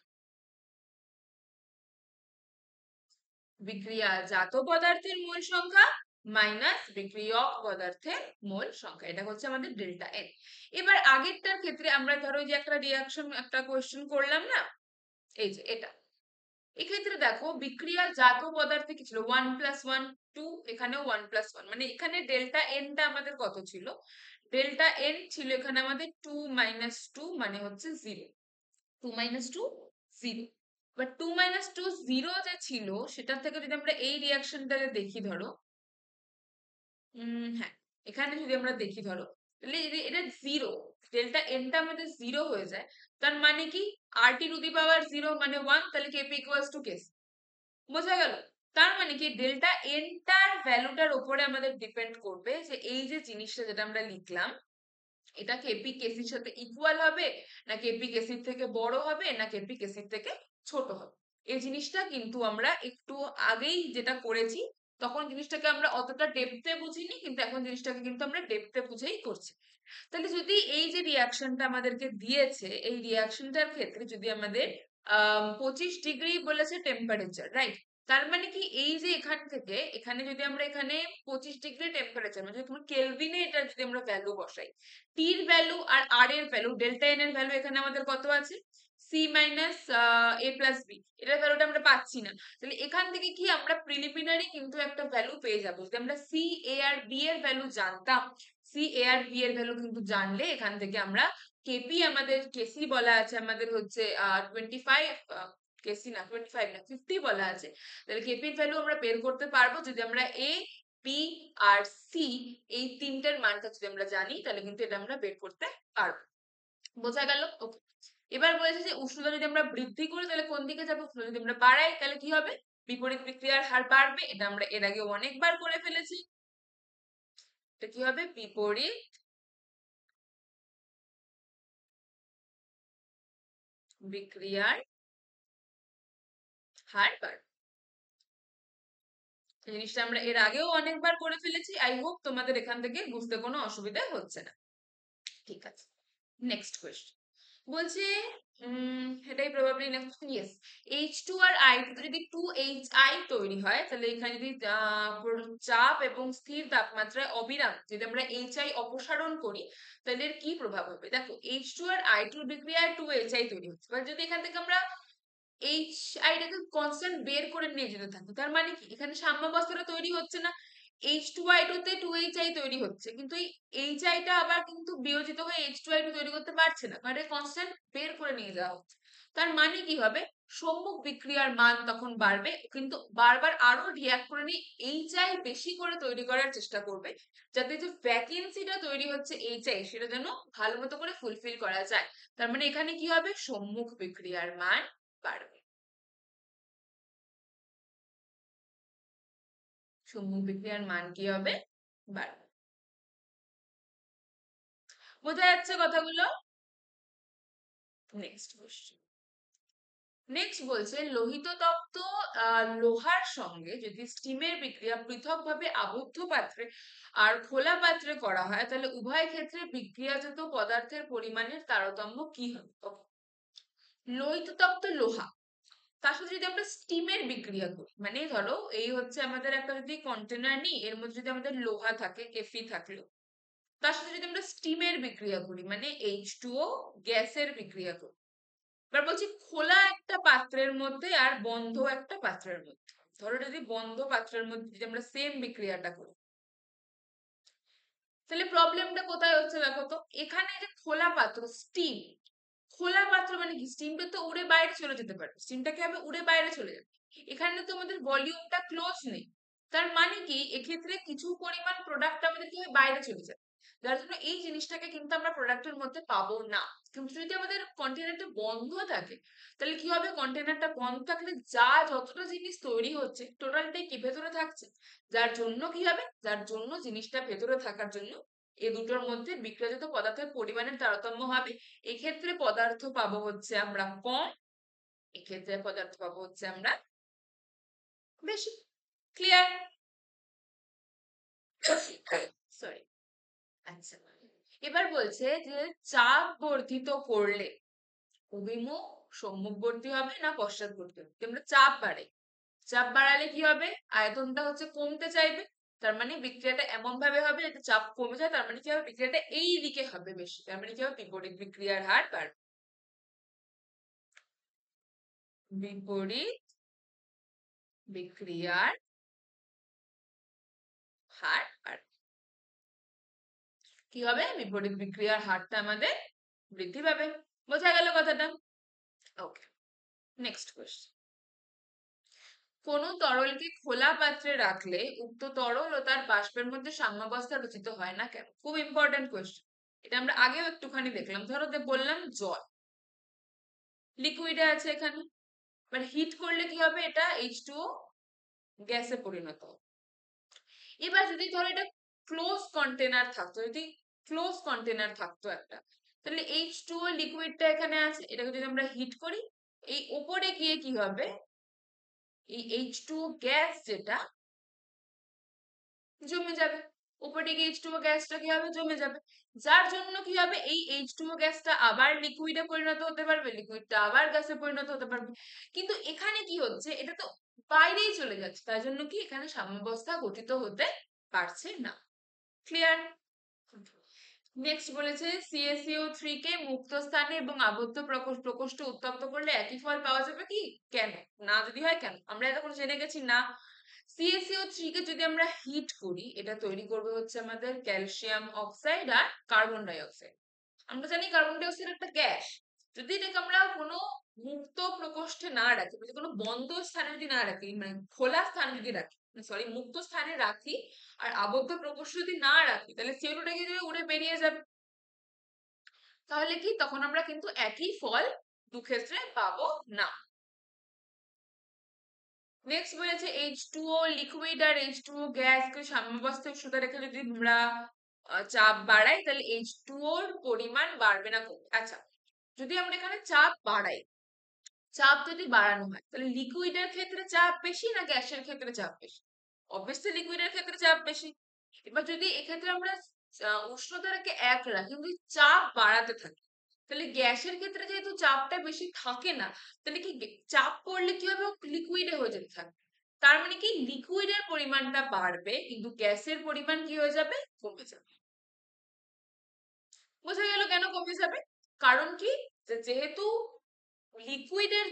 বিক্রিয়াজাত পদার্থের মোল সংখ্যা মাইনাস বিক্রিয়ক পদার্থের মোল সংখ্যা, এটা হচ্ছে আমাদের ডেল্টা এন। এবার আগেরটার ক্ষেত্রে আমরা ধরো যে একটা রিয়াকশন, একটা কোয়েশ্চেন করলাম না, এই যে এটা, এক্ষেত্রে দেখো বিক্রিয়াজাত পদার্থে কি ছিল, 1+1 2, এখানেও 1+1, মানে এখানে ডেল্টা এনটা আমাদের কত ছিল, ডেল্টা এন ছিল এখানে আমাদের 2 - 2 মানে হচ্ছে 0, 2 - 2 0। বাট 2 - 2 0 যে ছিল, সেটার থেকে যদি আমরা এই রিয়াকশনটাকে দেখি ধরো, হ্যাঁ, এখানে যদি আমরা দেখি ধরো, তাহলে এটা জিরো, ডেল্টা এনটা আমাদের জিরো হয়ে যায়, তার মানে কি আর টি টু দি পাওয়ার 0 মানে 1, তাহলে কেপি ইকুয়ালস টু কেস, বোঝা গেল? তার মানে কি ডেল্টা এনটার ভ্যালুটার উপরে আমাদের ডিপেন্ড করবে যে এই যে জিনিসটা যেটা আমরা লিখলাম, এটা কেপি কেসির সাথে ইকুয়াল হবে, না কেপি কেসির থেকে বড় হবে, না কেপি কেসির থেকে ছোট হবে। এই জিনিসটা কিন্তু আমরা একটু আগেই যেটা করেছি, তখন জিনিসটাকে আমরা অতটা ডেপথে বুঝিনি, কিন্তু এখন জিনিসটাকে কিন্তু আমরা ডেপথে বুঝেই করছি। তাহলে যদি এই যে রিয়াকশনটা আমাদেরকে দিয়েছে, এই রিয়াকশনটার ক্ষেত্রে যদি আমাদের 25 ডিগ্রি বলেছে টেম্পারেচার, রাইট? তার মানে কি এই যে এখান থেকে এখানে যদি আমরা এখানে 25 ডিগ্রি টেম্পারেচার, মানে তোমার কেলভিনে এটা যদি আমরা ভ্যালু বসাই, টির ভ্যালু আর আর এর ভ্যালু, ডেল্টা এন এর ভ্যালু এখানে আমাদের কত আছে, C minus a plus B, এটার ভ্যালুটা আমরা পাচ্ছি না। তাহলে এখান থেকে কি আমরা প্রিলিমিনারি কিন্তু একটা ভ্যালু পেয়ে যাবো, যদি আমরা সি এ আর বি এর ভ্যালু জানতাম, সি এ আর বি এর ভ্যালু কিন্তু জানলে এখান থেকে আমরা কেপি, আমাদের কেসি বলা আছে আমাদের হচ্ছে 25, কেসি না 25 না 50 বলা আছে, তাহলে কেপির ভ্যালু আমরা বের করতে পারবো যদি আমরা এ বি আর সি এই তিনটের মানটা যদি আমরা জানি, তাহলে কিন্তু এটা আমরা বের করতে পারবো। বোঝা গেল? ওকে। এবার বলেছে যে উষ্ণতা যদি আমরা বৃদ্ধি করি তাহলে কোন দিকে যাবো, উষ্ণতা যদি আমরা বাড়াই তাহলে কি হবে, বিপরীত বিক্রিয়ার হার বাড়বে, এটা আমরা এর আগে অনেকবার করে ফেলেছি। এটা কি হবে, বিপরীত বিক্রিয়ার হার বাড়বে। এই জিনিসটা আমরা এর আগেও অনেকবার করে ফেলেছি, আই হোপ তোমাদের এখান থেকে বুঝতে কোনো অসুবিধা হচ্ছে না। ঠিক আছে, নেক্সট কোয়েশ্চেন বলছে, এটাই প্রবাবলি নেক্সট, ইয়েস, H2 আর I2 যদি 2HI তৈরি হয়, তাহলে এখানে যদি চাপ এবং স্থির তাপমাত্রায় অবিরাম যদি আমরা HI অপসারণ করি, তাহলে এর কি প্রভাব হবে। দেখো H2 আর I2 বিক্রিয়ায় 2HI তৈরি হচ্ছে, এবার যদি এখান থেকে আমরা HI টাকে কনস্ট্যান্ট বের করে নিয়ে যেতে থাকবো, তার মানে কি এখানে সাম্যাবস্থাটা তৈরি হচ্ছে না, H2I2 তে 2HI তৈরি হচ্ছে, কিন্তু এই HI টা আবার কিন্তু বিয়োজিত হয়ে H2I2 তৈরি করতে পারছে না, কারণ কনস্ট্যান্ট বের করে নিয়ে যাওয়া হচ্ছে। তার মানে কি হবে, সম্মুখ বিক্রিয়ার মান তখন বাড়বে, কিন্তু বারবার আরো রিয়াক্ট করে নিয়ে HI বেশি করে তৈরি করার চেষ্টা করবে, যাতে যে ভ্যাকেন্সিটা তৈরি হচ্ছে HI সেটা যেন ভালো মতো করে ফুলফিল করা যায়। তার মানে এখানে কি হবে, সম্মুখ বিক্রিয়ার মান বাড়বে, সম্মুখ বিক্রিয়ার মান কি হবে, বাড়বে। বোঝা যাচ্ছে কথাগুলো? নেক্সট কোশ্চেন, নেক্সট বলছে লোহিত তপ্ত লোহার সঙ্গে যদি স্টিমের বিক্রিয়া পৃথকভাবে আবদ্ধ পাত্রে আর খোলা পাত্রে করা হয়, তাহলে উভয় ক্ষেত্রে বিক্রিয়াজাত পদার্থের পরিমাণের তারতম্য কি হবে। লোহিত তপ্ত লোহা, তার সাথে যদি আমরা স্টিমের বিক্রিয়া করি, মানে ধরো এই হচ্ছে আমাদের একটা যদি কন্টেনার নিই, এর মধ্যে যদি আমাদের লোহা থাকে, Fe থাকলো, তার সাথে যদি আমরা স্টিমের বিক্রিয়া করি, মানে H2O গ্যাসের বিক্রিয়া করি, এবার বলছি খোলা একটা পাত্রের মধ্যে আর বন্ধ একটা পাত্রের মধ্যে। ধরো যদি বন্ধ পাত্রের মধ্যে যদি আমরা সেম বিক্রিয়াটা করি, তাহলে প্রবলেমটা কোথায় হচ্ছে দেখো তো। এখানে যে খোলা পাত্র, স্টিম, খোলা পাত্র মানে কি, স্টিমটা তো উড়ে বাইরে চলে যেতে পারে, স্টিমটা কি হবে, উড়ে বাইরে চলে যাবে। এখানে তো আমাদের ভলিউমটা ক্লোজ নেই, তার মানে কি এক্ষেত্রে কিছু পরিমাণ প্রোডাক্ট আমাদের কি হয়, বাইরে চলে যায়। যার জন্য এই জিনিসটাকে কিন্তু আমরা প্রোডাক্টের মধ্যে পাবো না। কিন্তু যদি আমাদের কন্টেনারটা বন্ধ থাকে, তাহলে কি হবে, কন্টেনারটা বন্ধ থাকলে যা যতটা জিনিস তৈরি হচ্ছে টোটালটাই কি ভেতরে থাকছে। যার জন্য কি হবে, যার জন্য জিনিসটা ভেতরে থাকার জন্য এ দুটোর মধ্যে বিক্রিয়াজাত পদার্থের পরিমাণের তারতম্য হবে। এক্ষেত্রে পদার্থ পাবো হচ্ছে আমরা কম, এক্ষেত্রে পদার্থ পাবো হচ্ছে আমরা বেশি। ক্লিয়ার? সরি। আচ্ছা, এবার বলছে যে চাপ বর্ধিত করলে অভিমুখ সম্মুখবর্তী হবে না পশ্চাৎবর্তী হবে। আমরা চাপ বাড়াই, চাপ বাড়ালে কি হবে, আয়তনটা হচ্ছে কমতে চাইবে। তার মানে বিক্রিয়াটা এমন ভাবে হবে যাতে চাপ কমে যায়, তার মানে কি হবে, বিক্রিয়াটা এই দিকে হবে বেশি, তার মানে কি হবে, বিপরীত বিক্রিয়ার হার বাড়বে। বিপরীত বিক্রিয়ার হার বাড়বে। কি হবে, বিপরীত বিক্রিয়ার হারটা আমাদের বৃদ্ধি পাবে। বোঝা গেল কথাটা? ওকে, নেক্সট কোয়েশ্চেন। কোন তরলকে খোলা পাত্রে রাখলে উক্ত তরল ও তার বাষ্পের মধ্যে সাম্যাবস্থা রচিত হয় না কেন? খুব ইম্পর্টেন্ট কোয়েশ্চেন। এটা আমরা আগেও একটুখানি দেখলাম। ধরো বললাম জল লিকুইডে আছে এখানে, মানে হিট করলে কি হবে, এটা H2O গ্যাসে পরিণত হবে। এবার যদি ধরো এটা ক্লোজ কন্টেনার থাকতো, যদি ক্লোজ কন্টেনার থাকতো একটা, তাহলে H2O লিকুইডটা এখানে আছে, এটাকে যদি আমরা হিট করি, এই ওপরে গিয়ে কি হবে, এই H2O গ্যাস যেটা জমে যাবে। উপরে গিয়ে H2O গ্যাসটা কি হবে, জমে যাবে। যার জন্য কি হবে, এই H2O গ্যাসটা আবার লিকুইডে পরিণত হতে পারবে, লিকুইডটা আবার গ্যাসে পরিণত হতে পারবে। কিন্তু এখানে কি হচ্ছে, এটা তো বাইরেই চলে যাচ্ছে, তার জন্য কি এখানে সাম্যাবস্থা গঠিত হতে পারছে না। ক্লিয়ার? নেক্সট বলেছে CaCO3 কে মুক্ত স্থানে এবং আবদ্ধ প্রকোষ্ঠে উত্তপ্ত করলে একই ফল পাওয়া যাবে কি, কেন না, যদি হয় কেন? আমরা এতক্ষণ জেনে গেছি না। CaCO3 কে যদি আমরা হিট করি, এটা তৈরি করবে হচ্ছে আমাদের ক্যালসিয়াম অক্সাইড আর কার্বন ডাই অক্সাইড। আমরা জানি কার্বন ডাই অক্সাইড একটা গ্যাস। যদি এটাকে আমরা কোনো মুক্ত প্রকোষ্ঠে না রাখি, মানে কোনো বন্ধ স্থানে যদি না রাখি, মানে খোলা স্থানে যদি রাখি, সরি মুক্ত স্থানে রাখি আর আবদ্ধ প্রকোষ্ঠ যদি না রাখি, তাহলে CO2টা কি উড়ে বেরিয়ে যাবে। তাহলে কি তখন আমরা কিন্তু একই ফল দু ক্ষেত্রে পাবো না। নেক্সট বলেছে H2O লিকুইড আর H2O গ্যাস কে সাম্যাবস্থায় উষ্ণতা রেখে যদি আমরা চাপ বাড়াই, তাহলে H2O এর পরিমাণ বাড়বে না কমবে। আচ্ছা, যদি আমরা এখানে চাপ বাড়াই, চাপ যদি বাড়ানো হয়, তাহলে লিকুইডের ক্ষেত্রে চাপ বেশি না গ্যাসের ক্ষেত্রে চাপ বেশি? অবভিয়াসলি লিকুইডের ক্ষেত্রে চাপ বেশি। এবার যদি এক্ষেত্রে আমরা উষ্ণতাটাকে এক রাখি কিন্তু চাপ বাড়াতে থাকি, তাহলে গ্যাসের ক্ষেত্রে যেহেতু চাপটা বেশি থাকে না, তাহলে কি চাপ পড়লে কি হবে, লিকুইডে হয়ে যেতে থাকবে। তার মানে কি লিকুইডের পরিমাণটা বাড়বে কিন্তু গ্যাসের পরিমাণ কি হয়ে যাবে, কমে যাবে। বোঝা গেল কেন কমে যাবে? কারণ কি, যেহেতু লিকুইডের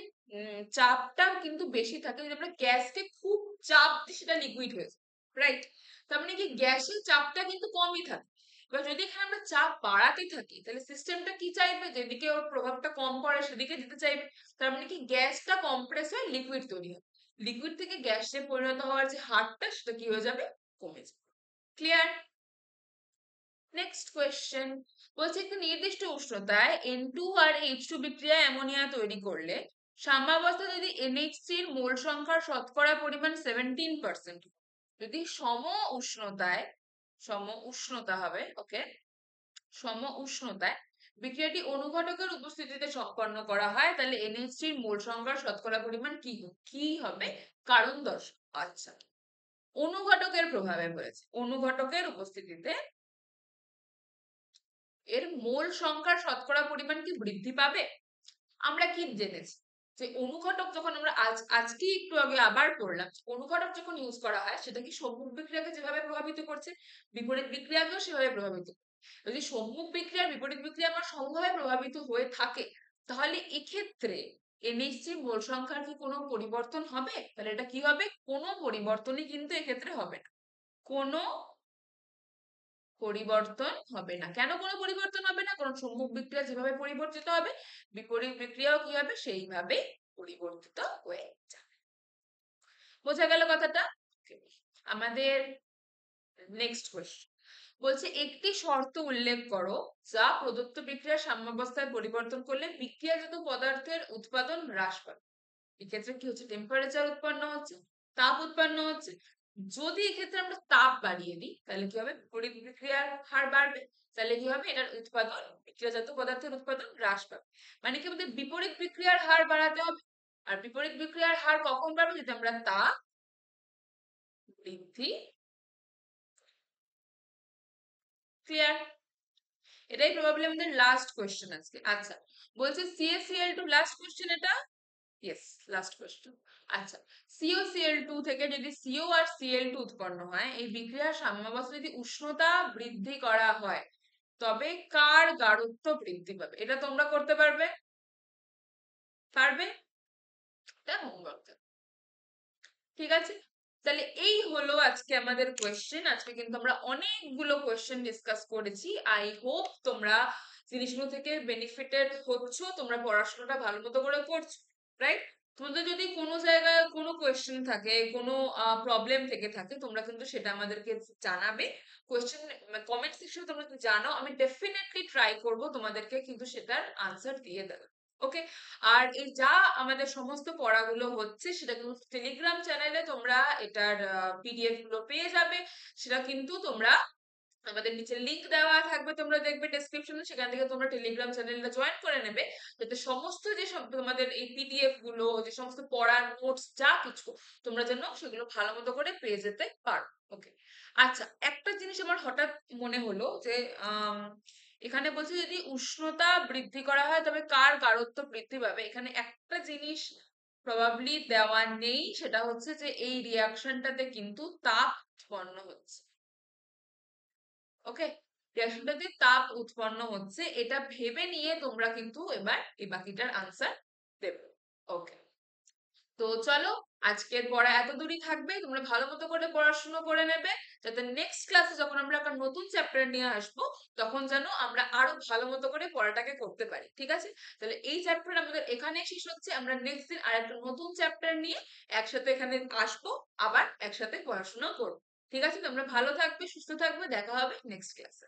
চাপটা কিন্তু বেশি থাকে, যদি আমরা গ্যাসকে খুব চাপ দিই সেটা লিকুইড হয়ে যায়, রাইট? তার মানে কি গ্যাসের চাপটা কিন্তু কমই থাকে। এবার যদি এখানে আমরা চাপ বাড়াতে থাকি, তাহলে সিস্টেমটা কি চাইবে, যেদিকে ওর প্রভাবটা কম পড়ে সেদিকে যেতে চাইবে। তার মানে কি গ্যাসটা কম্প্রেস হয়ে লিকুইড তৈরি হবে, লিকুইড থেকে গ্যাসে পরিণত হওয়ার যে হারটা সেটা কি হয়ে যাবে, কমে যাবে। ক্লিয়ার? নেক্সট কোয়েশ্চেন বলছে একটি নির্দিষ্ট উষ্ণতায় N2 আর H2 বিক্রিয়ায় অ্যামোনিয়া তৈরি করলে সাম্যাবস্থা যদি NH3 এর মোল সংখ্যার শতকরা পরিমাণ 17%, যদি উষ্ণতায় সম উষ্ণতা হবে, ওকে, উষ্ণতায় বিক্রিয়াটি অনুঘটকের উপস্থিতিতে সম্পন্ন করা হয়, তাহলে NH3 এর মোল সংখ্যার শতকরা পরিমাণ কি হবে, কারণ দর্শাও। আচ্ছা, অনুঘটকের প্রভাবে বলেছে, অনুঘটকের উপস্থিতিতে এর মোল সংখ্যার শতকরা পরিমাণ কি বৃদ্ধি পাবে? আমরা কি জেনেছি যে অনুঘটক যখন আমরা আজকে একটু আগে আবার পড়লাম, অনুঘটক যখন ইউজ করা হয় সেটা কি সম্মুখ বিক্রিয়াকে যেভাবে প্রভাবিত করছে, বিপরীত বিক্রিয়াকেও সেভাবে প্রভাবিত। যদি সম্মুখ বিক্রিয়ার বিপরীত বিক্রিয়া আমার সমভাবে প্রভাবিত হয়ে থাকে, তাহলে এক্ষেত্রে NH3 মোল সংখ্যার কি কোনো পরিবর্তন হবে? তাহলে এটা কি হবে? কোনো পরিবর্তনই কিন্তু এক্ষেত্রে হবে না। কোনো পরিবর্তন হবে না। কেন কোনো পরিবর্তন হবে না? কারণ চুম্বক বিক্রিয়া যেভাবে পরিবর্তিত হবে, বিপরীত বিক্রিয়াও কি হবে? সেইভাবে পরিবর্তিত হয়ে যাবে। বোঝা গেল কথাটা? আমাদের নেক্সট কোয়েশ্চেন বলছে, একটি শর্ত উল্লেখ করো যা প্রদত্ত বিক্রিয়ার সাম্যাবস্থায় পরিবর্তন করলে বিক্রিয়াজাত পদার্থের উৎপাদন হ্রাস পাবে। এক্ষেত্রে কি হচ্ছে? টেম্পারেচার উৎপন্ন হচ্ছে, তাপ উৎপন্ন হচ্ছে। যদি এক্ষেত্রে আমরা তাপ বাড়িয়ে দিই তাহলে কি হবে? বিপরীত বিক্রিয়ার হার বাড়বে। তাহলে কি হবে? এটার উৎপাদন, বিক্রিয়াজাত পদার্থের উৎপাদন হ্রাস পাবে। মানে কি আমাদের বিপরীত বিক্রিয়ার হার বাড়াতে হবে। আর বিপরীত বিক্রিয়ার হার কখন বাড়বে? যদি আমরা তাপ বৃদ্ধি। ক্লিয়ার? এটাই প্রবাবলি আমাদের লাস্ট কোয়েশ্চেন আজকে। আচ্ছা, বলছে CaCl2, লাস্ট কোয়েশ্চেন এটা। Yes, last question. আচ্ছা, CuCl2 থেকে যদি CO আর Cl2 উৎপন্ন হয়, এই বিক্রিয়ার সাম্যাবস্থায় যদি উষ্ণতা বৃদ্ধি করা হয় তবে কার গাঢ়ত্ব বৃদ্ধি পাবে? এটা তোমরা করতে পারবে? পারবে? এটা হোমওয়ার্ক। ঠিক আছে, তাহলে এই হলো আজকে আমাদের কোয়েশ্চেন। আজকে কিন্তু আমরা অনেকগুলো কোয়েশ্চেন ডিসকাস করেছি। আই হোপ তোমরা জিনিসগুলো থেকে বেনিফিটেড হচ্ছ, তোমরা পড়াশোনাটা ভালো মতো করে করছো, রাইট? তোমাদের যদি কোনো জায়গায় কোনো কোয়েশ্চেন থাকে, কোনো প্রবলেম থেকে থাকে, তোমরা কিন্তু সেটা আমাদেরকে জানাবে। কোয়েশ্চেন কমেন্ট সেকশনে তোমরা যদি জানাও, আমি ডেফিনেটলি ট্রাই করব তোমাদেরকে কিন্তু সেটার আনসার দিয়ে দেবো। ওকে, আর এই যা আমাদের সমস্ত পড়াগুলো হচ্ছে সেটা কিন্তু টেলিগ্রাম চ্যানেলে তোমরা এটার PDF গুলো পেয়ে যাবে। সেটা কিন্তু তোমরা, আমাদের নিচে লিংক দেওয়া থাকবে, তোমরা দেখবে ডেসক্রিপশনে, সেখান থেকে তোমরা টেলিগ্রাম চ্যানেলটা জয়েন করে নেবে, যাতে সমস্ত যে সব তোমাদের এই PDF গুলো, যে সমস্ত পড়ার নোটস যা কিছু, তোমরা যেন সেগুলো ভালো মতো করে পেয়ে যেতে পারো। ওকে, আচ্ছা, একটা জিনিস আমার হঠাৎ মনে হলো যে এখানে বলছে যদি উষ্ণতা বৃদ্ধি করা হয় তবে কার গাঢ়ত্ব বৃদ্ধি পাবে। এখানে একটা জিনিস প্রবাবলি দেওয়া নেই, সেটা হচ্ছে যে এই রিয়াকশনটাতে কিন্তু তাপ উৎপন্ন হচ্ছে। ওকে, রিয়াকশনটাতে তাপ উৎপন্ন হচ্ছে, এটা ভেবে নিয়ে তোমরা কিন্তু এবার এই বাকিটার আনসার দেবে। ওকে, তো চলো, আজকের পড়া এত দূরই থাকবে। তোমরা ভালো মতো করে পড়াশোনা করে নেবে, যাতে নেক্সট ক্লাসে যখন আমরা একটা নতুন চ্যাপ্টার নিয়ে আসবো তখন যেন আমরা আরো ভালো মতো করে পড়াটাকে করতে পারি। ঠিক আছে, তাহলে এই চ্যাপ্টার আমাদের এখানেই শেষ হচ্ছে। আমরা নেক্সট দিন আর একটা নতুন চ্যাপ্টার নিয়ে একসাথে এখানে আসবো, আবার একসাথে পড়াশোনা করবো। ঠিক আছে, তোমরা ভালো থাকবে, সুস্থ থাকবে, দেখা হবে নেক্সট ক্লাসে।